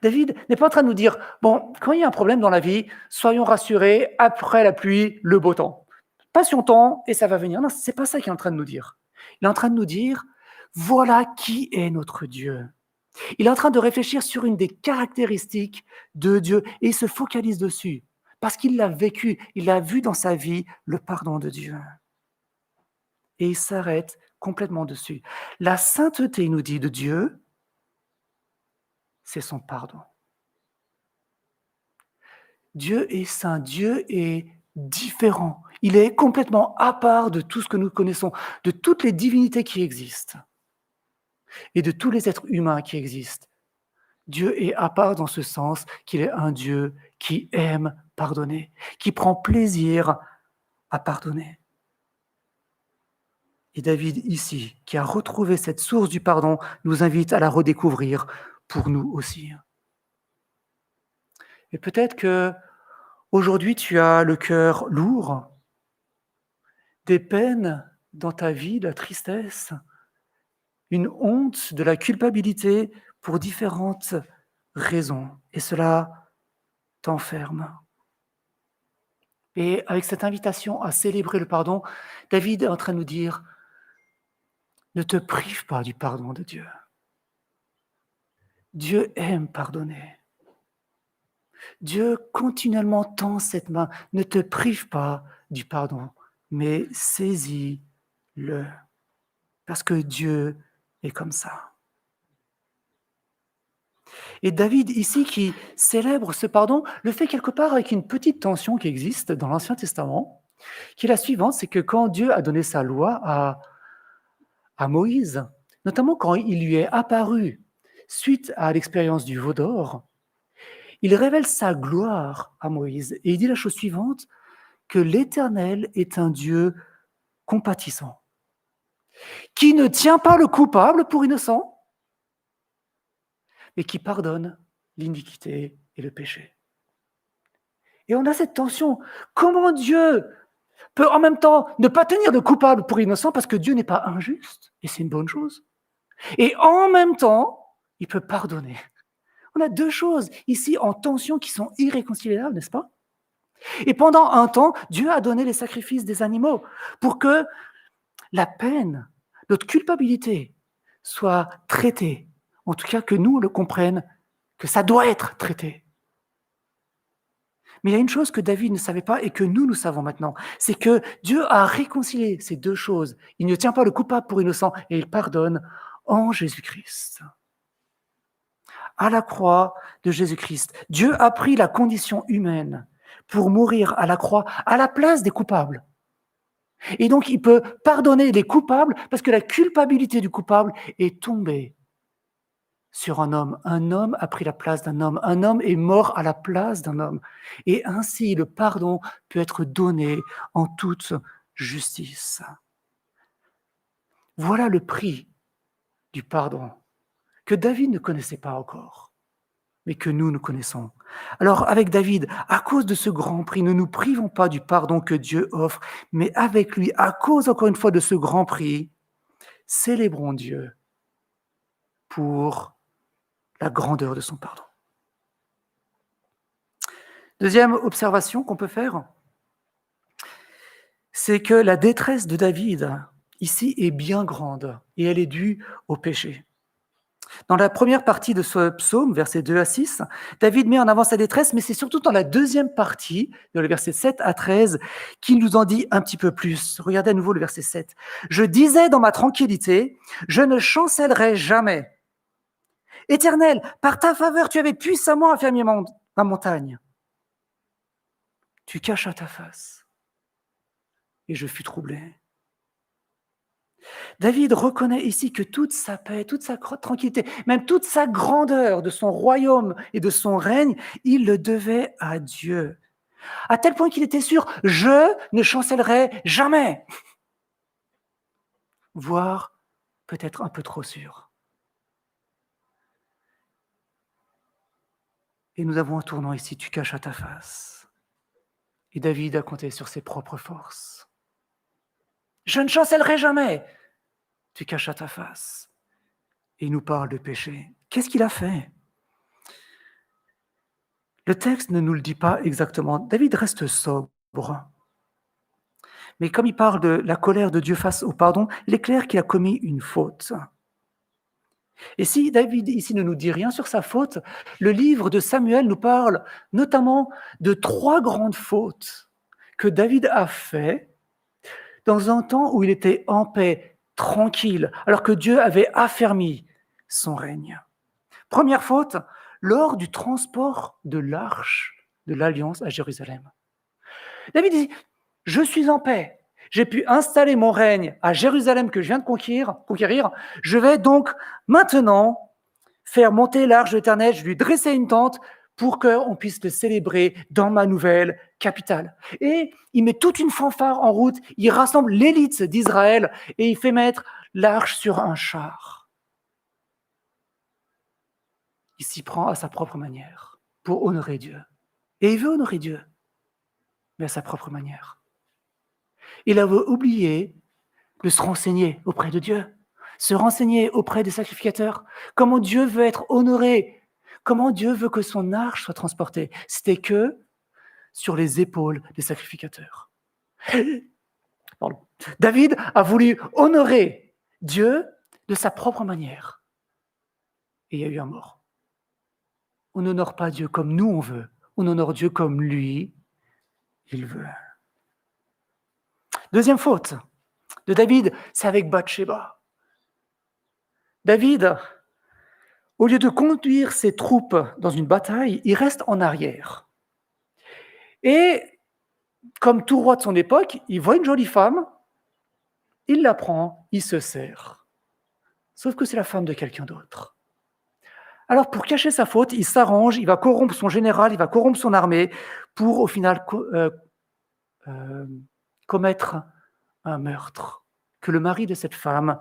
David n'est pas en train de nous dire, bon, quand il y a un problème dans la vie, soyons rassurés, après la pluie, le beau temps. Patientons et ça va venir. Non, c'est pas ça qu'il est en train de nous dire. Il est en train de nous dire, voilà qui est notre Dieu. Il est en train de réfléchir sur une des caractéristiques de Dieu et il se focalise dessus parce qu'il l'a vécu, il a vu dans sa vie le pardon de Dieu. Et il s'arrête complètement dessus. La sainteté, il nous dit, de Dieu, c'est son pardon. Dieu est saint, Dieu est différent. Il est complètement à part de tout ce que nous connaissons, de toutes les divinités qui existent et de tous les êtres humains qui existent. Dieu est à part dans ce sens qu'il est un Dieu qui aime pardonner, qui prend plaisir à pardonner. Et David, ici, qui a retrouvé cette source du pardon, nous invite à la redécouvrir pour nous aussi. Et peut-être que aujourd'hui, tu as le cœur lourd, des peines dans ta vie, de la tristesse, une honte, de la culpabilité pour différentes raisons. Et cela t'enferme. Et avec cette invitation à célébrer le pardon, David est en train de nous dire, ne te prive pas du pardon de Dieu. Dieu aime pardonner. Dieu continuellement tend cette main. Ne te prive pas du pardon, mais saisis-le. Parce que Dieu est comme ça. Et David, ici, qui célèbre ce pardon, le fait quelque part avec une petite tension qui existe dans l'Ancien Testament, qui est la suivante, c'est que quand Dieu a donné sa loi à Moïse, notamment quand il lui est apparu suite à l'expérience du veau d'or, il révèle sa gloire à Moïse et il dit la chose suivante, que l'Éternel est un Dieu compatissant, qui ne tient pas le coupable pour innocent, mais qui pardonne l'iniquité et le péché. Et on a cette tension. Comment Dieu peut en même temps ne pas tenir le coupable pour innocent parce que Dieu n'est pas injuste, et c'est une bonne chose. Et en même temps, il peut pardonner. On a deux choses ici en tension qui sont irréconciliables, n'est-ce pas? Et pendant un temps, Dieu a donné les sacrifices des animaux pour que la peine, notre culpabilité soit traitée. En tout cas, que nous le comprenions, que ça doit être traité. Mais il y a une chose que David ne savait pas et que nous savons maintenant, c'est que Dieu a réconcilié ces deux choses. Il ne tient pas le coupable pour innocent et il pardonne en Jésus-Christ. À la croix de Jésus-Christ, Dieu a pris la condition humaine pour mourir à la croix à la place des coupables. Et donc, il peut pardonner les coupables parce que la culpabilité du coupable est tombée sur un homme. Un homme a pris la place d'un homme. Un homme est mort à la place d'un homme. Et ainsi, le pardon peut être donné en toute justice. Voilà le prix du pardon que David ne connaissait pas encore, mais que nous connaissons. Alors, avec David, à cause de ce grand prix, ne nous privons pas du pardon que Dieu offre, mais avec lui, à cause, encore une fois, de ce grand prix, célébrons Dieu pour la grandeur de son pardon. Deuxième observation qu'on peut faire, c'est que la détresse de David, ici, est bien grande, et elle est due au péché. Dans la première partie de ce psaume, versets 2 à 6, David met en avant sa détresse, mais c'est surtout dans la deuxième partie, dans les versets 7 à 13, qu'il nous en dit un petit peu plus. Regardez à nouveau le verset 7. « Je disais dans ma tranquillité, je ne chancellerai jamais. Éternel, par ta faveur, tu avais puissamment affermi ma montagne. Tu cachas ta face, et je fus troublé. » David reconnaît ici que toute sa paix, toute sa tranquillité, même toute sa grandeur de son royaume et de son règne, il le devait à Dieu. À tel point qu'il était sûr, je ne chancellerai jamais. Voire peut-être un peu trop sûr. Et nous avons un tournant ici, tu caches à ta face. Et David a compté sur ses propres forces. Je ne chancellerai jamais. Tu caches à ta face. Et il nous parle de péché. Qu'est-ce qu'il a fait? Le texte ne nous le dit pas exactement. David reste sobre. Mais comme il parle de la colère de Dieu face au pardon, il est clair qu'il a commis une faute. Et si David ici ne nous dit rien sur sa faute, le livre de Samuel nous parle notamment de 3 grandes fautes que David a fait dans un temps où il était en paix, tranquille, alors que Dieu avait affermi son règne. Première faute, lors du transport de l'arche de l'Alliance à Jérusalem. David dit, je suis en paix, j'ai pu installer mon règne à Jérusalem que je viens de conquérir, je vais donc maintenant faire monter l'arche de l'Éternel, je lui dresser une tente pour qu'on puisse le célébrer dans ma nouvelle capitale. Et il met toute une fanfare en route, il rassemble l'élite d'Israël et il fait mettre l'arche sur un char. Il s'y prend à sa propre manière pour honorer Dieu. Et il veut honorer Dieu, mais à sa propre manière. Il avait oublié de se renseigner auprès de Dieu, se renseigner auprès des sacrificateurs, comment Dieu veut être honoré, comment Dieu veut que son arche soit transportée. C'était que sur les épaules des sacrificateurs. Pardon. David a voulu honorer Dieu de sa propre manière. Et il y a eu un mort. On n'honore pas Dieu comme nous on veut, on honore Dieu comme lui, il veut. Deuxième faute de David, c'est avec Bathsheba. David, au lieu de conduire ses troupes dans une bataille, il reste en arrière. Et comme tout roi de son époque, il voit une jolie femme, il la prend, il se sert. Sauf que c'est la femme de quelqu'un d'autre. Alors pour cacher sa faute, il s'arrange, il va corrompre son général, il va corrompre son armée pour au final commettre un meurtre, que le mari de cette femme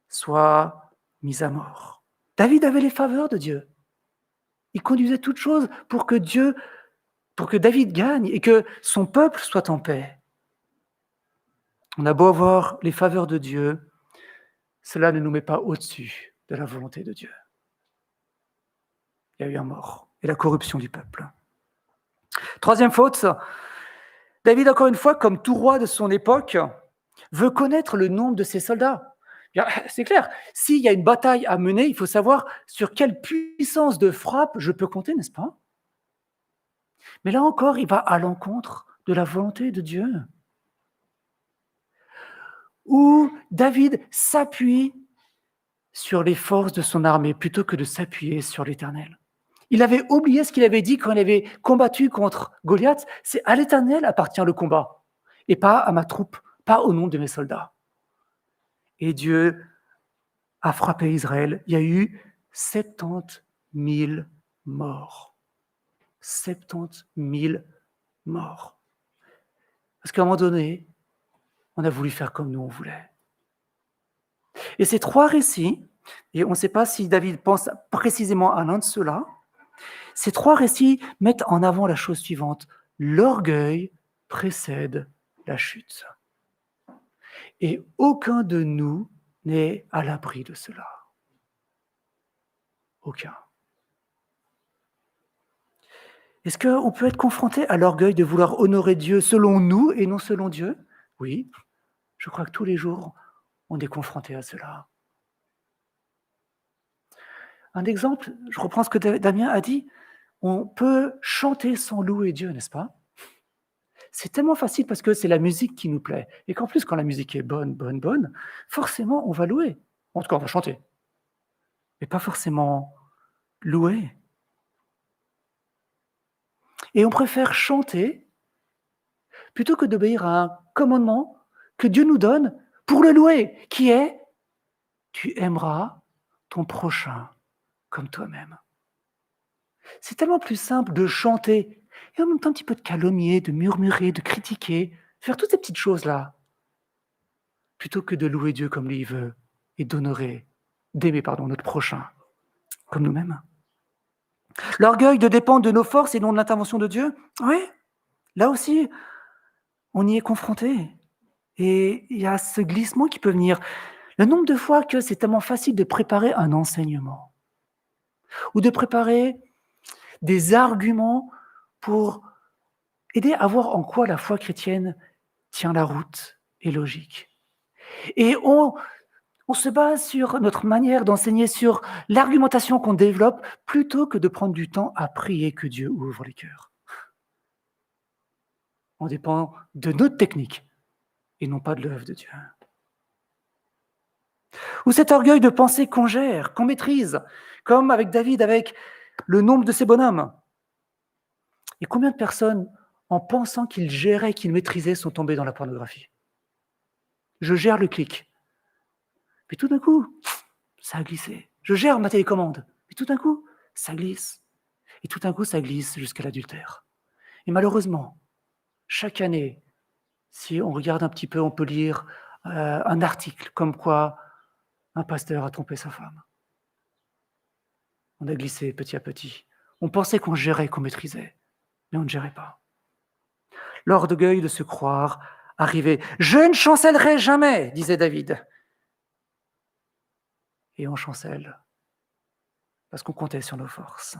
soit mis à mort. David avait les faveurs de Dieu. Il conduisait toutes choses pour que David gagne et que son peuple soit en paix. On a beau avoir les faveurs de Dieu, cela ne nous met pas au-dessus de la volonté de Dieu. Il y a eu un mort et la corruption du peuple. Troisième faute, David, encore une fois, comme tout roi de son époque, veut connaître le nombre de ses soldats. C'est clair, s'il y a une bataille à mener, il faut savoir sur quelle puissance de frappe je peux compter, n'est-ce pas? Mais là encore, il va à l'encontre de la volonté de Dieu. Où David s'appuie sur les forces de son armée plutôt que de s'appuyer sur l'Éternel. Il avait oublié ce qu'il avait dit quand il avait combattu contre Goliath, c'est à l'Éternel appartient le combat, et pas à ma troupe, pas au nom de mes soldats. Et Dieu a frappé Israël. Il y a eu 70 000 morts. 70 000 morts. Parce qu'à un moment donné, on a voulu faire comme nous on voulait. Et ces 3 récits, et on ne sait pas si David pense précisément à l'un de ceux-là, ces 3 récits mettent en avant la chose suivante. L'orgueil précède la chute. Et aucun de nous n'est à l'abri de cela. Aucun. Est-ce qu'on peut être confronté à l'orgueil de vouloir honorer Dieu selon nous et non selon Dieu? Oui, je crois que tous les jours, on est confronté à cela. Un exemple, je reprends ce que Damien a dit, on peut chanter sans louer Dieu, n'est-ce pas? C'est tellement facile parce que c'est la musique qui nous plaît. Et qu'en plus, quand la musique est bonne, forcément, on va louer. En tout cas, on va chanter. Mais pas forcément louer. Et on préfère chanter plutôt que d'obéir à un commandement que Dieu nous donne pour le louer, qui est « Tu aimeras ton prochain comme toi-même ». C'est tellement plus simple de chanter et en même temps un petit peu de calomnier, de murmurer, de critiquer, faire toutes ces petites choses-là, plutôt que de louer Dieu comme lui il veut et d'aimer notre prochain comme nous-mêmes. L'orgueil de dépendre de nos forces et non de l'intervention de Dieu, oui, là aussi, on y est confronté. Et il y a ce glissement qui peut venir. Le nombre de fois que c'est tellement facile de préparer un enseignement ou de préparer des arguments pour aider à voir en quoi la foi chrétienne tient la route et logique. Et on se base sur notre manière d'enseigner, sur l'argumentation qu'on développe, plutôt que de prendre du temps à prier que Dieu ouvre les cœurs. On dépend de notre technique et non pas de l'œuvre de Dieu. Ou cet orgueil de penser qu'on gère, qu'on maîtrise, comme avec David, avec le nombre de ses bonhommes. Et combien de personnes, en pensant qu'ils géraient, qu'ils maîtrisaient, sont tombées dans la pornographie? Je gère le clic. Puis tout d'un coup, ça a glissé. Je gère ma télécommande. Puis tout d'un coup, ça glisse. Et tout d'un coup, ça glisse jusqu'à l'adultère. Et malheureusement, chaque année, si on regarde un petit peu, on peut lire un article comme quoi un pasteur a trompé sa femme. On a glissé petit à petit. On pensait qu'on gérait, qu'on maîtrisait, mais on ne gérait pas. L'orgueil de se croire arrivé. « Je ne chancellerai jamais », disait David. Et on chancelle parce qu'on comptait sur nos forces.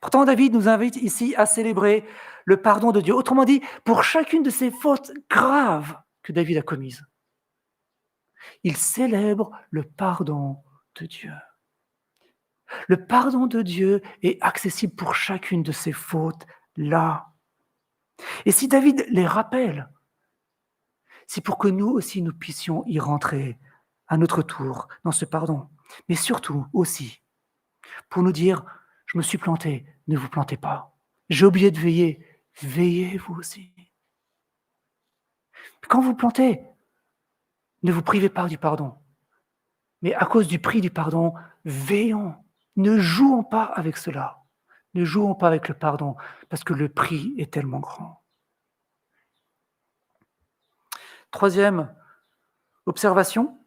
Pourtant, David nous invite ici à célébrer le pardon de Dieu. Autrement dit, pour chacune de ces fautes graves que David a commises, il célèbre le pardon de Dieu. Le pardon de Dieu est accessible pour chacune de ces fautes-là. Et si David les rappelle, c'est pour que nous aussi nous puissions y rentrer à notre tour dans ce pardon. Mais surtout aussi pour nous dire, je me suis planté, ne vous plantez pas. J'ai oublié de veiller, veillez vous aussi. Quand vous plantez, ne vous privez pas du pardon. Mais à cause du prix du pardon, veillons. Ne jouons pas avec cela. Ne jouons pas avec le pardon, parce que le prix est tellement grand. Troisième observation,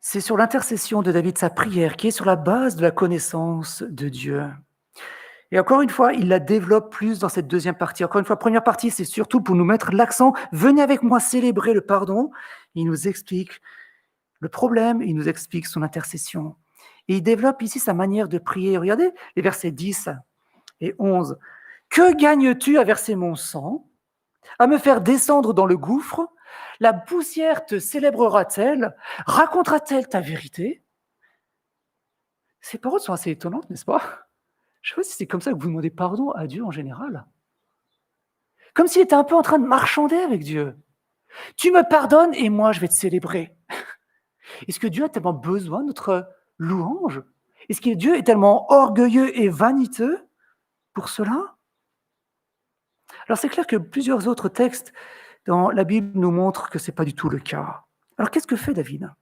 c'est sur l'intercession de David, sa prière, qui est sur la base de la connaissance de Dieu. Et encore une fois, il la développe plus dans cette deuxième partie. Encore une fois, première partie, c'est surtout pour nous mettre l'accent. Venez avec moi célébrer le pardon. Il nous explique le problème, il nous explique son intercession. Et il développe ici sa manière de prier. Regardez les versets 10 et 11. « Que gagnes-tu à verser mon sang, à me faire descendre dans le gouffre? La poussière te célébrera-t-elle? Racontera-t-elle ta vérité ?» Ces paroles sont assez étonnantes, n'est-ce pas? Je ne sais pas si c'est comme ça que vous demandez pardon à Dieu en général. Comme s'il était un peu en train de marchander avec Dieu. Tu me pardonnes et moi je vais te célébrer. Est-ce que Dieu a tellement besoin de notre louange? Est-ce que Dieu est tellement orgueilleux et vaniteux pour cela? Alors c'est clair que plusieurs autres textes dans la Bible nous montrent que ce n'est pas du tout le cas. Alors qu'est-ce que fait David?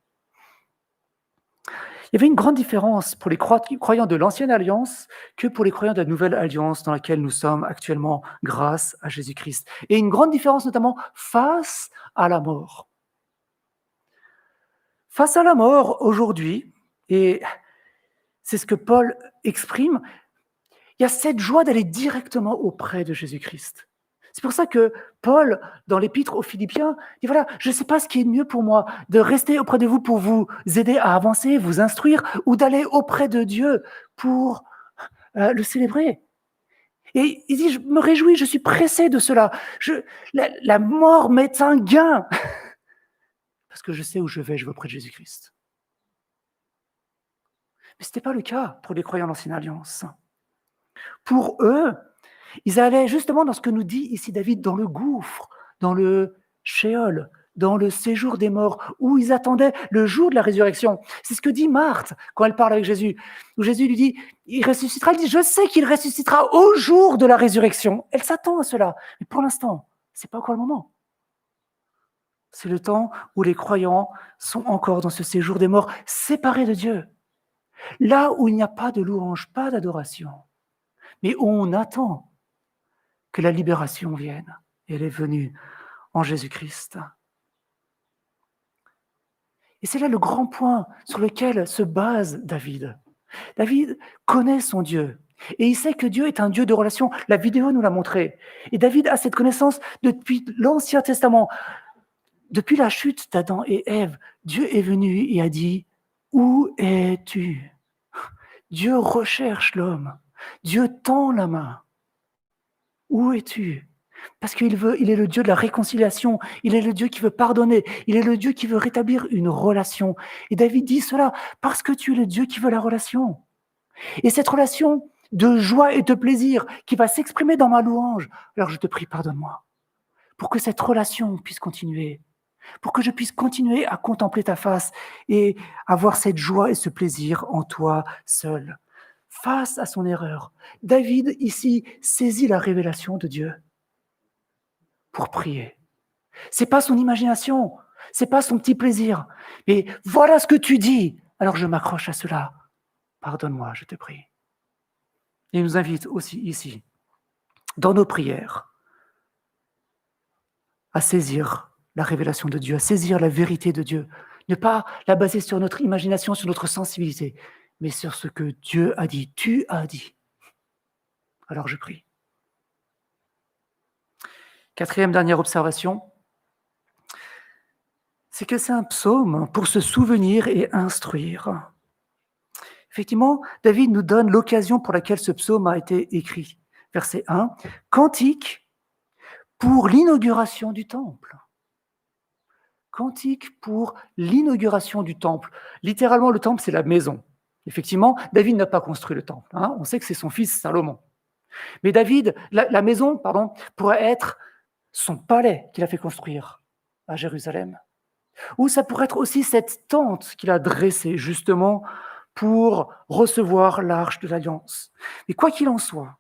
Il y avait une grande différence pour les croyants de l'Ancienne Alliance que pour les croyants de la Nouvelle Alliance dans laquelle nous sommes actuellement grâce à Jésus-Christ. Et une grande différence notamment face à la mort. Face à la mort aujourd'hui, et c'est ce que Paul exprime, il y a cette joie d'aller directement auprès de Jésus-Christ. C'est pour ça que Paul, dans l'épître aux Philippiens, dit voilà, je ne sais pas ce qui est mieux pour moi, de rester auprès de vous pour vous aider à avancer, vous instruire, ou d'aller auprès de Dieu pour le célébrer. Et il dit, je me réjouis, je suis pressé de cela. La mort m'est un gain, parce que je sais où je vais auprès de Jésus-Christ. Mais ce n'était pas le cas pour les croyants de l'Ancienne Alliance. Pour eux, ils allaient justement dans ce que nous dit ici David, dans le gouffre, dans le Sheol, dans le séjour des morts, où ils attendaient le jour de la résurrection. C'est ce que dit Marthe quand elle parle avec Jésus, où Jésus lui dit, il ressuscitera, elle dit, je sais qu'il ressuscitera au jour de la résurrection. Elle s'attend à cela, mais pour l'instant, ce n'est pas encore le moment. C'est le temps où les croyants sont encore dans ce séjour des morts, séparés de Dieu. Là où il n'y a pas de louange, pas d'adoration, mais où on attend que la libération vienne. Et elle est venue en Jésus-Christ. Et c'est là le grand point sur lequel se base David. David connaît son Dieu. Et il sait que Dieu est un Dieu de relation. La vidéo nous l'a montré. Et David a cette connaissance depuis l'Ancien Testament. Depuis la chute d'Adam et Ève, Dieu est venu et a dit « Où es-tu » Dieu recherche l'homme. Dieu tend la main. Où es-tu? Parce il est le Dieu de la réconciliation. Il est le Dieu qui veut pardonner. Il est le Dieu qui veut rétablir une relation. Et David dit cela parce que tu es le Dieu qui veut la relation. Et cette relation de joie et de plaisir qui va s'exprimer dans ma louange, alors je te prie, pardonne-moi, pour que cette relation puisse continuer, pour que je puisse continuer à contempler ta face et avoir cette joie et ce plaisir en toi seul. Face à son erreur, David, ici, saisit la révélation de Dieu pour prier. C'est pas son imagination, c'est pas son petit plaisir, mais voilà ce que tu dis, alors je m'accroche à cela. Pardonne-moi, je te prie. Et il nous invite aussi ici, dans nos prières, à saisir la révélation de Dieu, à saisir la vérité de Dieu, ne pas la baser sur notre imagination, sur notre sensibilité, mais sur ce que Dieu a dit. Tu as dit. Alors je prie. Quatrième, dernière observation, c'est que c'est un psaume pour se souvenir et instruire. Effectivement, David nous donne l'occasion pour laquelle ce psaume a été écrit. Verset 1, cantique pour l'inauguration du temple. Cantique pour l'inauguration du temple. Littéralement, le temple, c'est la maison. Effectivement, David n'a pas construit le temple. On sait que c'est son fils Salomon. Mais David, la maison, pourrait être son palais qu'il a fait construire à Jérusalem. Ou ça pourrait être aussi cette tente qu'il a dressée justement pour recevoir l'arche de l'Alliance. Mais quoi qu'il en soit,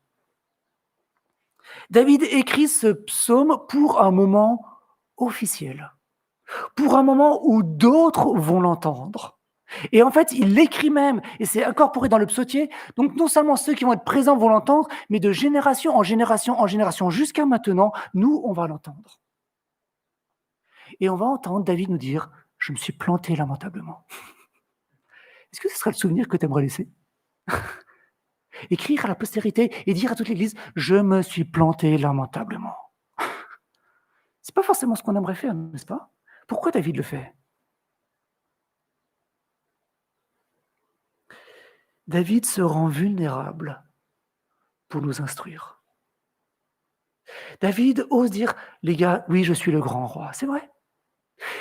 David écrit ce psaume pour un moment officiel, pour un moment où d'autres vont l'entendre. Et en fait, il l'écrit même, et c'est incorporé dans le psautier, donc non seulement ceux qui vont être présents vont l'entendre, mais de génération en génération en génération, jusqu'à maintenant, nous, on va l'entendre. Et on va entendre David nous dire « Je me suis planté lamentablement ». Est-ce que ce serait le souvenir que tu aimerais laisser? Écrire à la postérité et dire à toute l'Église « Je me suis planté lamentablement ». C'est pas forcément ce qu'on aimerait faire, n'est-ce pas? Pourquoi David le fait? David se rend vulnérable pour nous instruire. David ose dire « Les gars, oui, je suis le grand roi ». C'est vrai.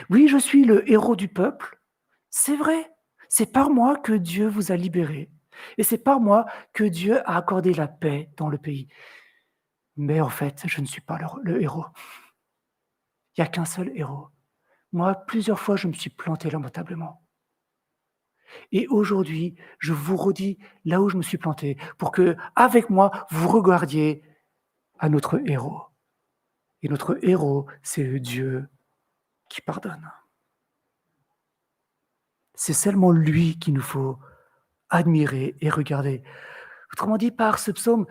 Oui, je suis le héros du peuple. C'est vrai. C'est par moi que Dieu vous a libérés. Et c'est par moi que Dieu a accordé la paix dans le pays. Mais en fait, je ne suis pas le héros. Il n'y a qu'un seul héros. Moi, plusieurs fois, je me suis planté lamentablement. Et aujourd'hui, je vous redis là où je me suis planté, pour que, avec moi, vous regardiez à notre héros. Et notre héros, c'est le Dieu qui pardonne. C'est seulement lui qu'il nous faut admirer et regarder. Autrement dit, par ce psaume,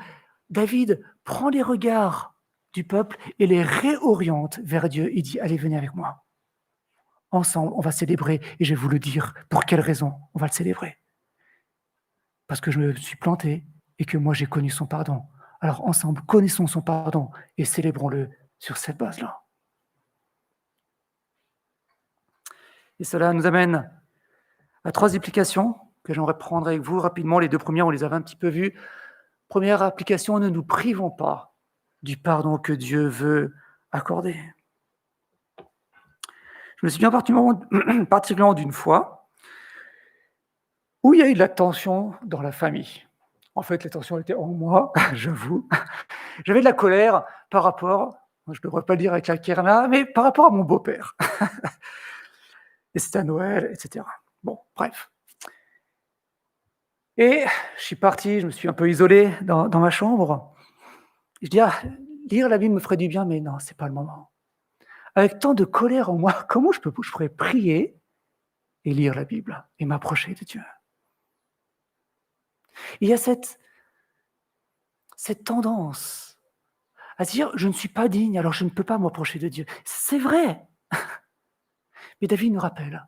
David prend les regards du peuple et les réoriente vers Dieu. Il dit, allez, venez avec moi. Ensemble, on va célébrer, et je vais vous le dire pour quelle raison on va le célébrer. Parce que je me suis planté et que moi j'ai connu son pardon. Alors ensemble, connaissons son pardon et célébrons-le sur cette base-là. Et cela nous amène à 3 applications que j'aimerais prendre avec vous rapidement. Les 2 premières, on les avait un petit peu vues. Première application, ne nous privons pas du pardon que Dieu veut accorder. Je me souviens particulièrement d'une fois où il y a eu de la tension dans la famille. En fait, la tension était en moi, j'avoue. J'avais de la colère par rapport, je ne devrais pas le dire avec la Kerma, mais par rapport à mon beau-père. Et c'était à Noël, etc. Bon, bref. Et je suis parti, je me suis un peu isolé dans ma chambre. Je dis, lire la Bible me ferait du bien, mais non, c'est pas le moment. Avec tant de colère en moi, comment je pourrais prier et lire la Bible et m'approcher de Dieu? Il y a cette tendance à se dire, je ne suis pas digne, alors je ne peux pas m'approcher de Dieu. C'est vrai. Mais David nous rappelle,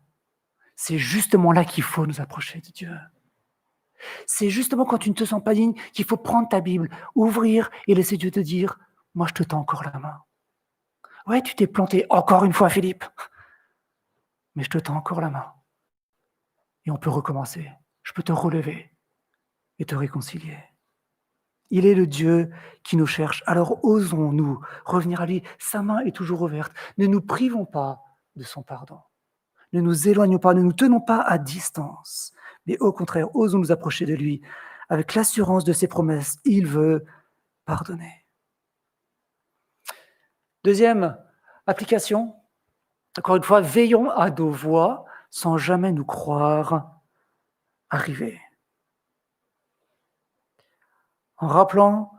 c'est justement là qu'il faut nous approcher de Dieu. C'est justement quand tu ne te sens pas digne qu'il faut prendre ta Bible, ouvrir et laisser Dieu te dire, moi je te tends encore la main. Ouais, tu t'es planté encore une fois, Philippe, mais je te tends encore la main. Et on peut recommencer. Je peux te relever. et te réconcilier. Il est le Dieu qui nous cherche. Alors osons-nous revenir à lui. Sa main est toujours ouverte. Ne nous privons pas de son pardon. Ne nous éloignons pas, ne nous tenons pas à distance. Mais au contraire, osons nous approcher de lui avec l'assurance de ses promesses. Il veut pardonner. Deuxième application, encore une fois, veillons à nos voies sans jamais nous croire arrivés. En rappelant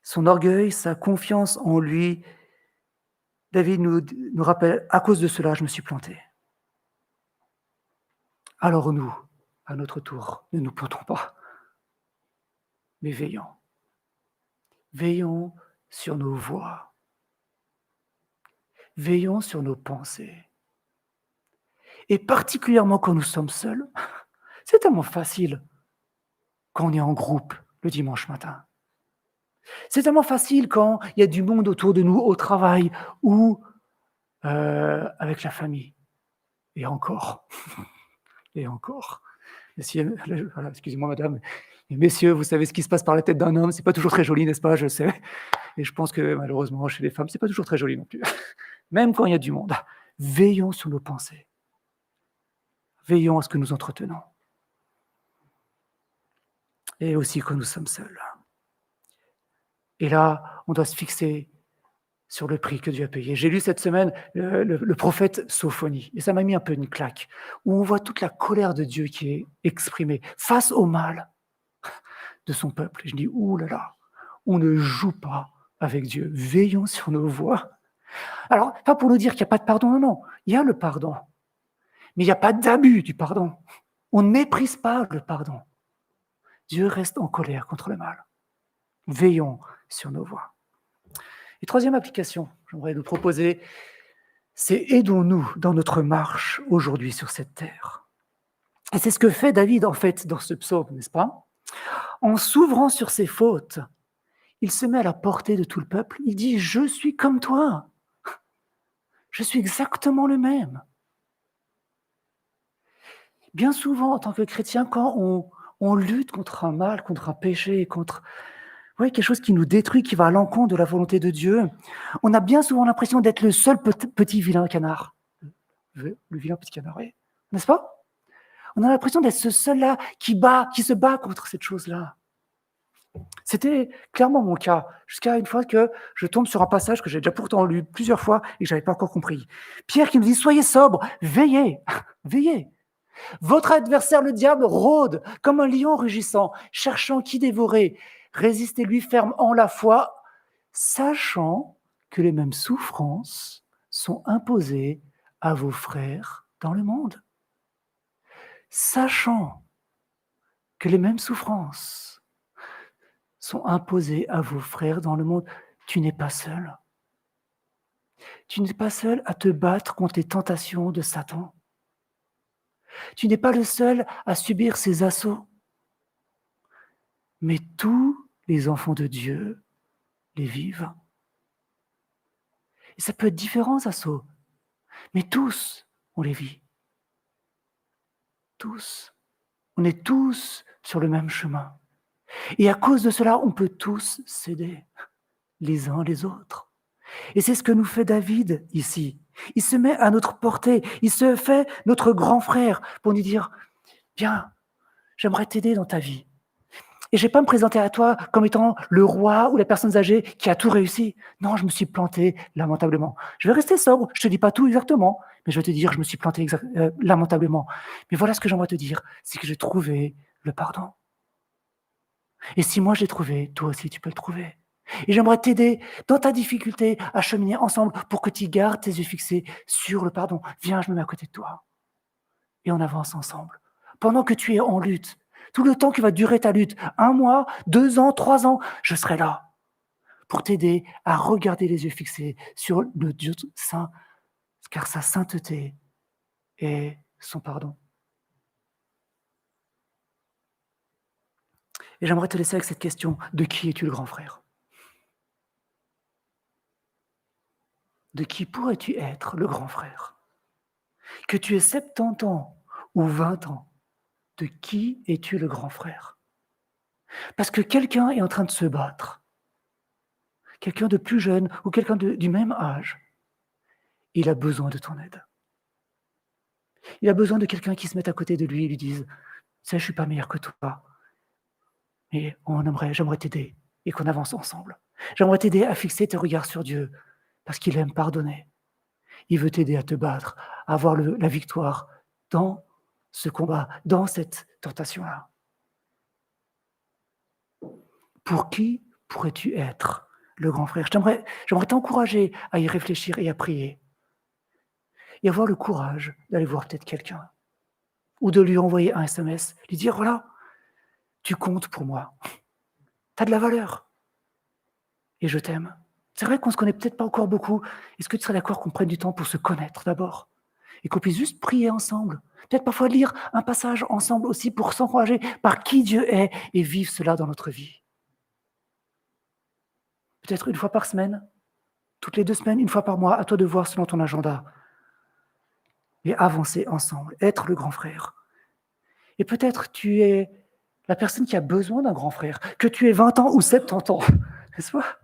son orgueil, sa confiance en lui, David nous rappelle, à cause de cela, je me suis planté. Alors nous, à notre tour, ne nous plantons pas, mais veillons. Veillons sur nos voies. Veillons sur nos pensées. Et particulièrement quand nous sommes seuls, c'est tellement facile quand on est en groupe le dimanche matin. C'est tellement facile quand il y a du monde autour de nous au travail ou avec la famille. Et encore. Et encore. Messieurs, voilà, excusez-moi madame, mais messieurs, vous savez ce qui se passe par la tête d'un homme, c'est pas toujours très joli, n'est-ce pas? Je sais. Et je pense que malheureusement, chez les femmes, c'est pas toujours très joli non plus. Même quand il y a du monde. Veillons sur nos pensées. Veillons à ce que nous entretenons. Et aussi quand nous sommes seuls. Et là, on doit se fixer sur le prix que Dieu a payé. J'ai lu cette semaine le prophète Sophonie, et ça m'a mis un peu une claque, où on voit toute la colère de Dieu qui est exprimée face au mal de son peuple. Et je dis, ouh là là, on ne joue pas avec Dieu. Veillons sur nos voies. Alors, pas pour nous dire qu'il n'y a pas de pardon, non, non. Il y a le pardon. Mais il n'y a pas d'abus du pardon. On ne méprise pas le pardon. Dieu reste en colère contre le mal. Veillons sur nos voies. Et troisième application, j'aimerais nous proposer, c'est aidons-nous dans notre marche aujourd'hui sur cette terre. Et c'est ce que fait David, en fait, dans ce psaume, n'est-ce pas? En s'ouvrant sur ses fautes, il se met à la portée de tout le peuple. Il dit, je suis comme toi. Je suis exactement le même. Bien souvent, en tant que chrétien, quand on lutte contre un mal, contre un péché, contre quelque chose qui nous détruit, qui va à l'encontre de la volonté de Dieu, on a bien souvent l'impression d'être le seul petit vilain canard. Le vilain petit canard, oui. N'est-ce pas? On a l'impression d'être ce seul-là qui se bat contre cette chose-là. C'était clairement mon cas, jusqu'à une fois que je tombe sur un passage que j'ai déjà pourtant lu plusieurs fois et que je n'avais pas encore compris. Pierre qui nous dit, soyez sobres, veillez, veillez. Votre adversaire, le diable, rôde comme un lion rugissant, cherchant qui dévorer. Résistez-lui ferme en la foi, sachant que les mêmes souffrances sont imposées à vos frères dans le monde. Sachant que les mêmes souffrances sont imposées à vos frères dans le monde, tu n'es pas seul. Tu n'es pas seul à te battre contre les tentations de Satan. Tu n'es pas le seul à subir ses assauts. Mais tous les enfants de Dieu les vivent. Et ça peut être différents assauts, mais tous, on les vit. Tous. On est tous sur le même chemin. Et à cause de cela, on peut tous s'aider les uns les autres. Et c'est ce que nous fait David ici. Il se met à notre portée, il se fait notre grand frère pour nous dire « Viens, j'aimerais t'aider dans ta vie. » Et je ne vais pas me présenter à toi comme étant le roi ou la personne âgée qui a tout réussi. Non, je me suis planté lamentablement. Je vais rester sobre, je ne te dis pas tout exactement, mais je vais te dire je me suis planté lamentablement. Mais voilà ce que j'aimerais te dire, c'est que j'ai trouvé le pardon. Et si moi je l'ai trouvé, toi aussi tu peux le trouver. Et j'aimerais t'aider dans ta difficulté à cheminer ensemble pour que tu gardes tes yeux fixés sur le pardon. Viens, je me mets à côté de toi. Et on avance ensemble. Pendant que tu es en lutte, tout le temps qui va durer ta lutte, 1 mois, 2 ans, 3 ans, je serai là pour t'aider à regarder les yeux fixés sur le Dieu saint, car sa sainteté est son pardon. Et j'aimerais te laisser avec cette question, de qui es-tu le grand frère? De qui pourrais-tu être le grand frère? Que tu aies 70 ans ou 20 ans, de qui es-tu le grand frère? Parce que quelqu'un est en train de se battre. Quelqu'un de plus jeune ou quelqu'un du même âge. Il a besoin de ton aide. Il a besoin de quelqu'un qui se mette à côté de lui et lui dise « Tu sais, je ne suis pas meilleur que toi, mais j'aimerais t'aider et qu'on avance ensemble. J'aimerais t'aider à fixer tes regards sur Dieu parce qu'il aime pardonner. Il veut t'aider à te battre, à avoir la victoire dans ce combat, dans cette tentation-là. » Pour qui pourrais-tu être le grand frère? J'aimerais t'encourager à y réfléchir et à prier. Et avoir le courage d'aller voir peut-être quelqu'un. Ou de lui envoyer un SMS, lui dire, voilà, tu comptes pour moi. Tu as de la valeur. Et je t'aime. C'est vrai qu'on ne se connaît peut-être pas encore beaucoup. Est-ce que tu serais d'accord qu'on prenne du temps pour se connaître d'abord? Et qu'on puisse juste prier ensemble. Peut-être parfois lire un passage ensemble aussi pour s'encourager par qui Dieu est et vivre cela dans notre vie. Peut-être une fois par semaine, toutes les 2 semaines, une fois par mois, à toi de voir selon ton agenda. Et avancer ensemble, être le grand frère. Et peut-être tu es la personne qui a besoin d'un grand frère, que tu aies 20 ans ou 70 ans, n'est-ce pas?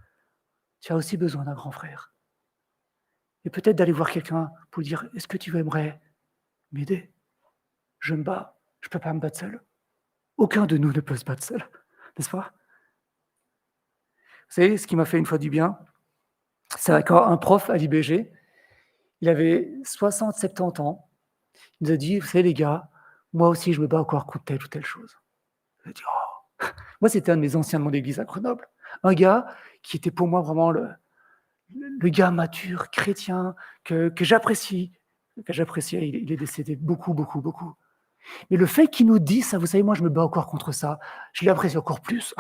Tu as aussi besoin d'un grand frère. Et peut-être d'aller voir quelqu'un pour dire, est-ce que tu aimerais m'aider? Je me bats, je ne peux pas me battre seul. Aucun de nous ne peut se battre seul, n'est-ce pas? Vous savez, ce qui m'a fait une fois du bien, c'est quand un prof à l'IBG, il avait 60, 70 ans, il nous a dit, vous savez les gars, moi aussi je me bats encore contre telle ou telle chose. Je dis, oh. Moi c'était un de mes anciens de mon église à Grenoble, un gars qui était pour moi vraiment le gars mature, chrétien, que j'appréciais, il est décédé beaucoup. Mais le fait qu'il nous dise ça, vous savez, moi je me bats encore contre ça, je l'apprécie encore plus,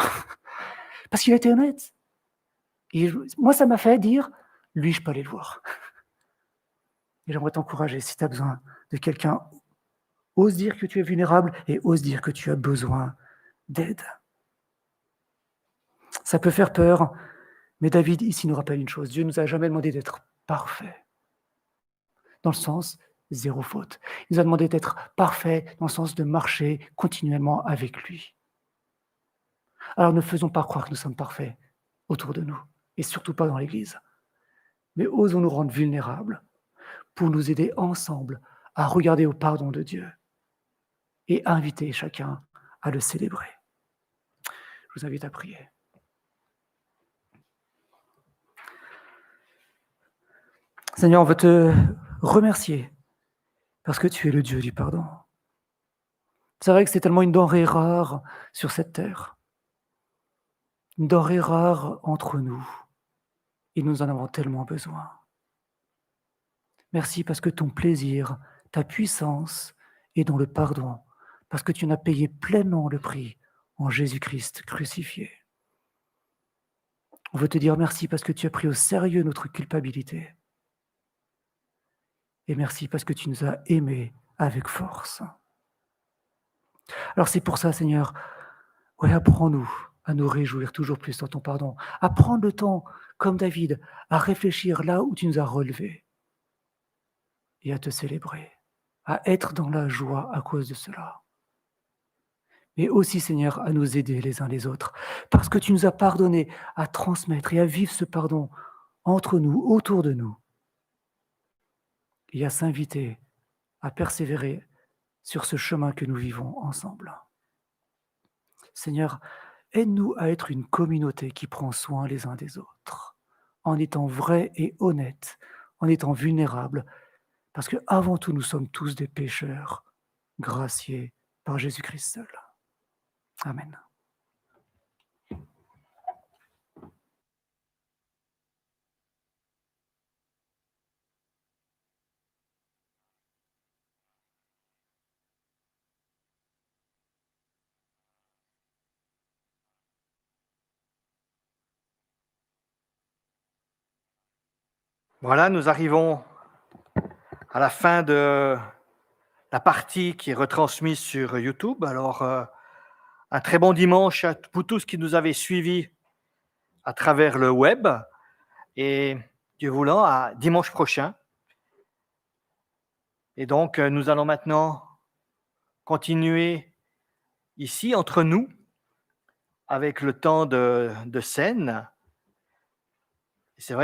parce qu'il était honnête. Et moi ça m'a fait dire, lui je peux aller le voir. Et j'aimerais t'encourager, si tu as besoin de quelqu'un, ose dire que tu es vulnérable et ose dire que tu as besoin d'aide. Ça peut faire peur, mais David ici nous rappelle une chose, Dieu ne nous a jamais demandé d'être parfait, dans le sens zéro faute. Il nous a demandé d'être parfait dans le sens de marcher continuellement avec lui. Alors ne faisons pas croire que nous sommes parfaits autour de nous, et surtout pas dans l'Église, mais osons nous rendre vulnérables pour nous aider ensemble à regarder au pardon de Dieu et inviter chacun à le célébrer. Je vous invite à prier. Seigneur, on veut te remercier parce que tu es le Dieu du pardon. C'est vrai que c'est tellement une denrée rare sur cette terre, une denrée rare entre nous, et nous en avons tellement besoin. Merci parce que ton plaisir, ta puissance est dans le pardon, parce que tu en as payé pleinement le prix en Jésus-Christ crucifié. On veut te dire merci parce que tu as pris au sérieux notre culpabilité. Et merci parce que tu nous as aimés avec force. Alors c'est pour ça, Seigneur, apprends-nous à nous réjouir toujours plus dans ton pardon, à prendre le temps, comme David, à réfléchir là où tu nous as relevés et à te célébrer, à être dans la joie à cause de cela. Mais aussi, Seigneur, à nous aider les uns les autres, parce que tu nous as pardonné, à transmettre et à vivre ce pardon entre nous, autour de nous, et à s'inviter à persévérer sur ce chemin que nous vivons ensemble. Seigneur, aide-nous à être une communauté qui prend soin les uns des autres, en étant vrais et honnêtes, en étant vulnérables, parce qu'avant tout, nous sommes tous des pécheurs, graciés par Jésus-Christ seul. Amen.
Voilà, nous arrivons à la fin de la partie qui est retransmise sur YouTube. Alors, un très bon dimanche à vous tous qui nous avez suivis à travers le web. Et Dieu voulant, à dimanche prochain. Et donc, nous allons maintenant continuer ici entre nous avec le temps de scène. C'est vrai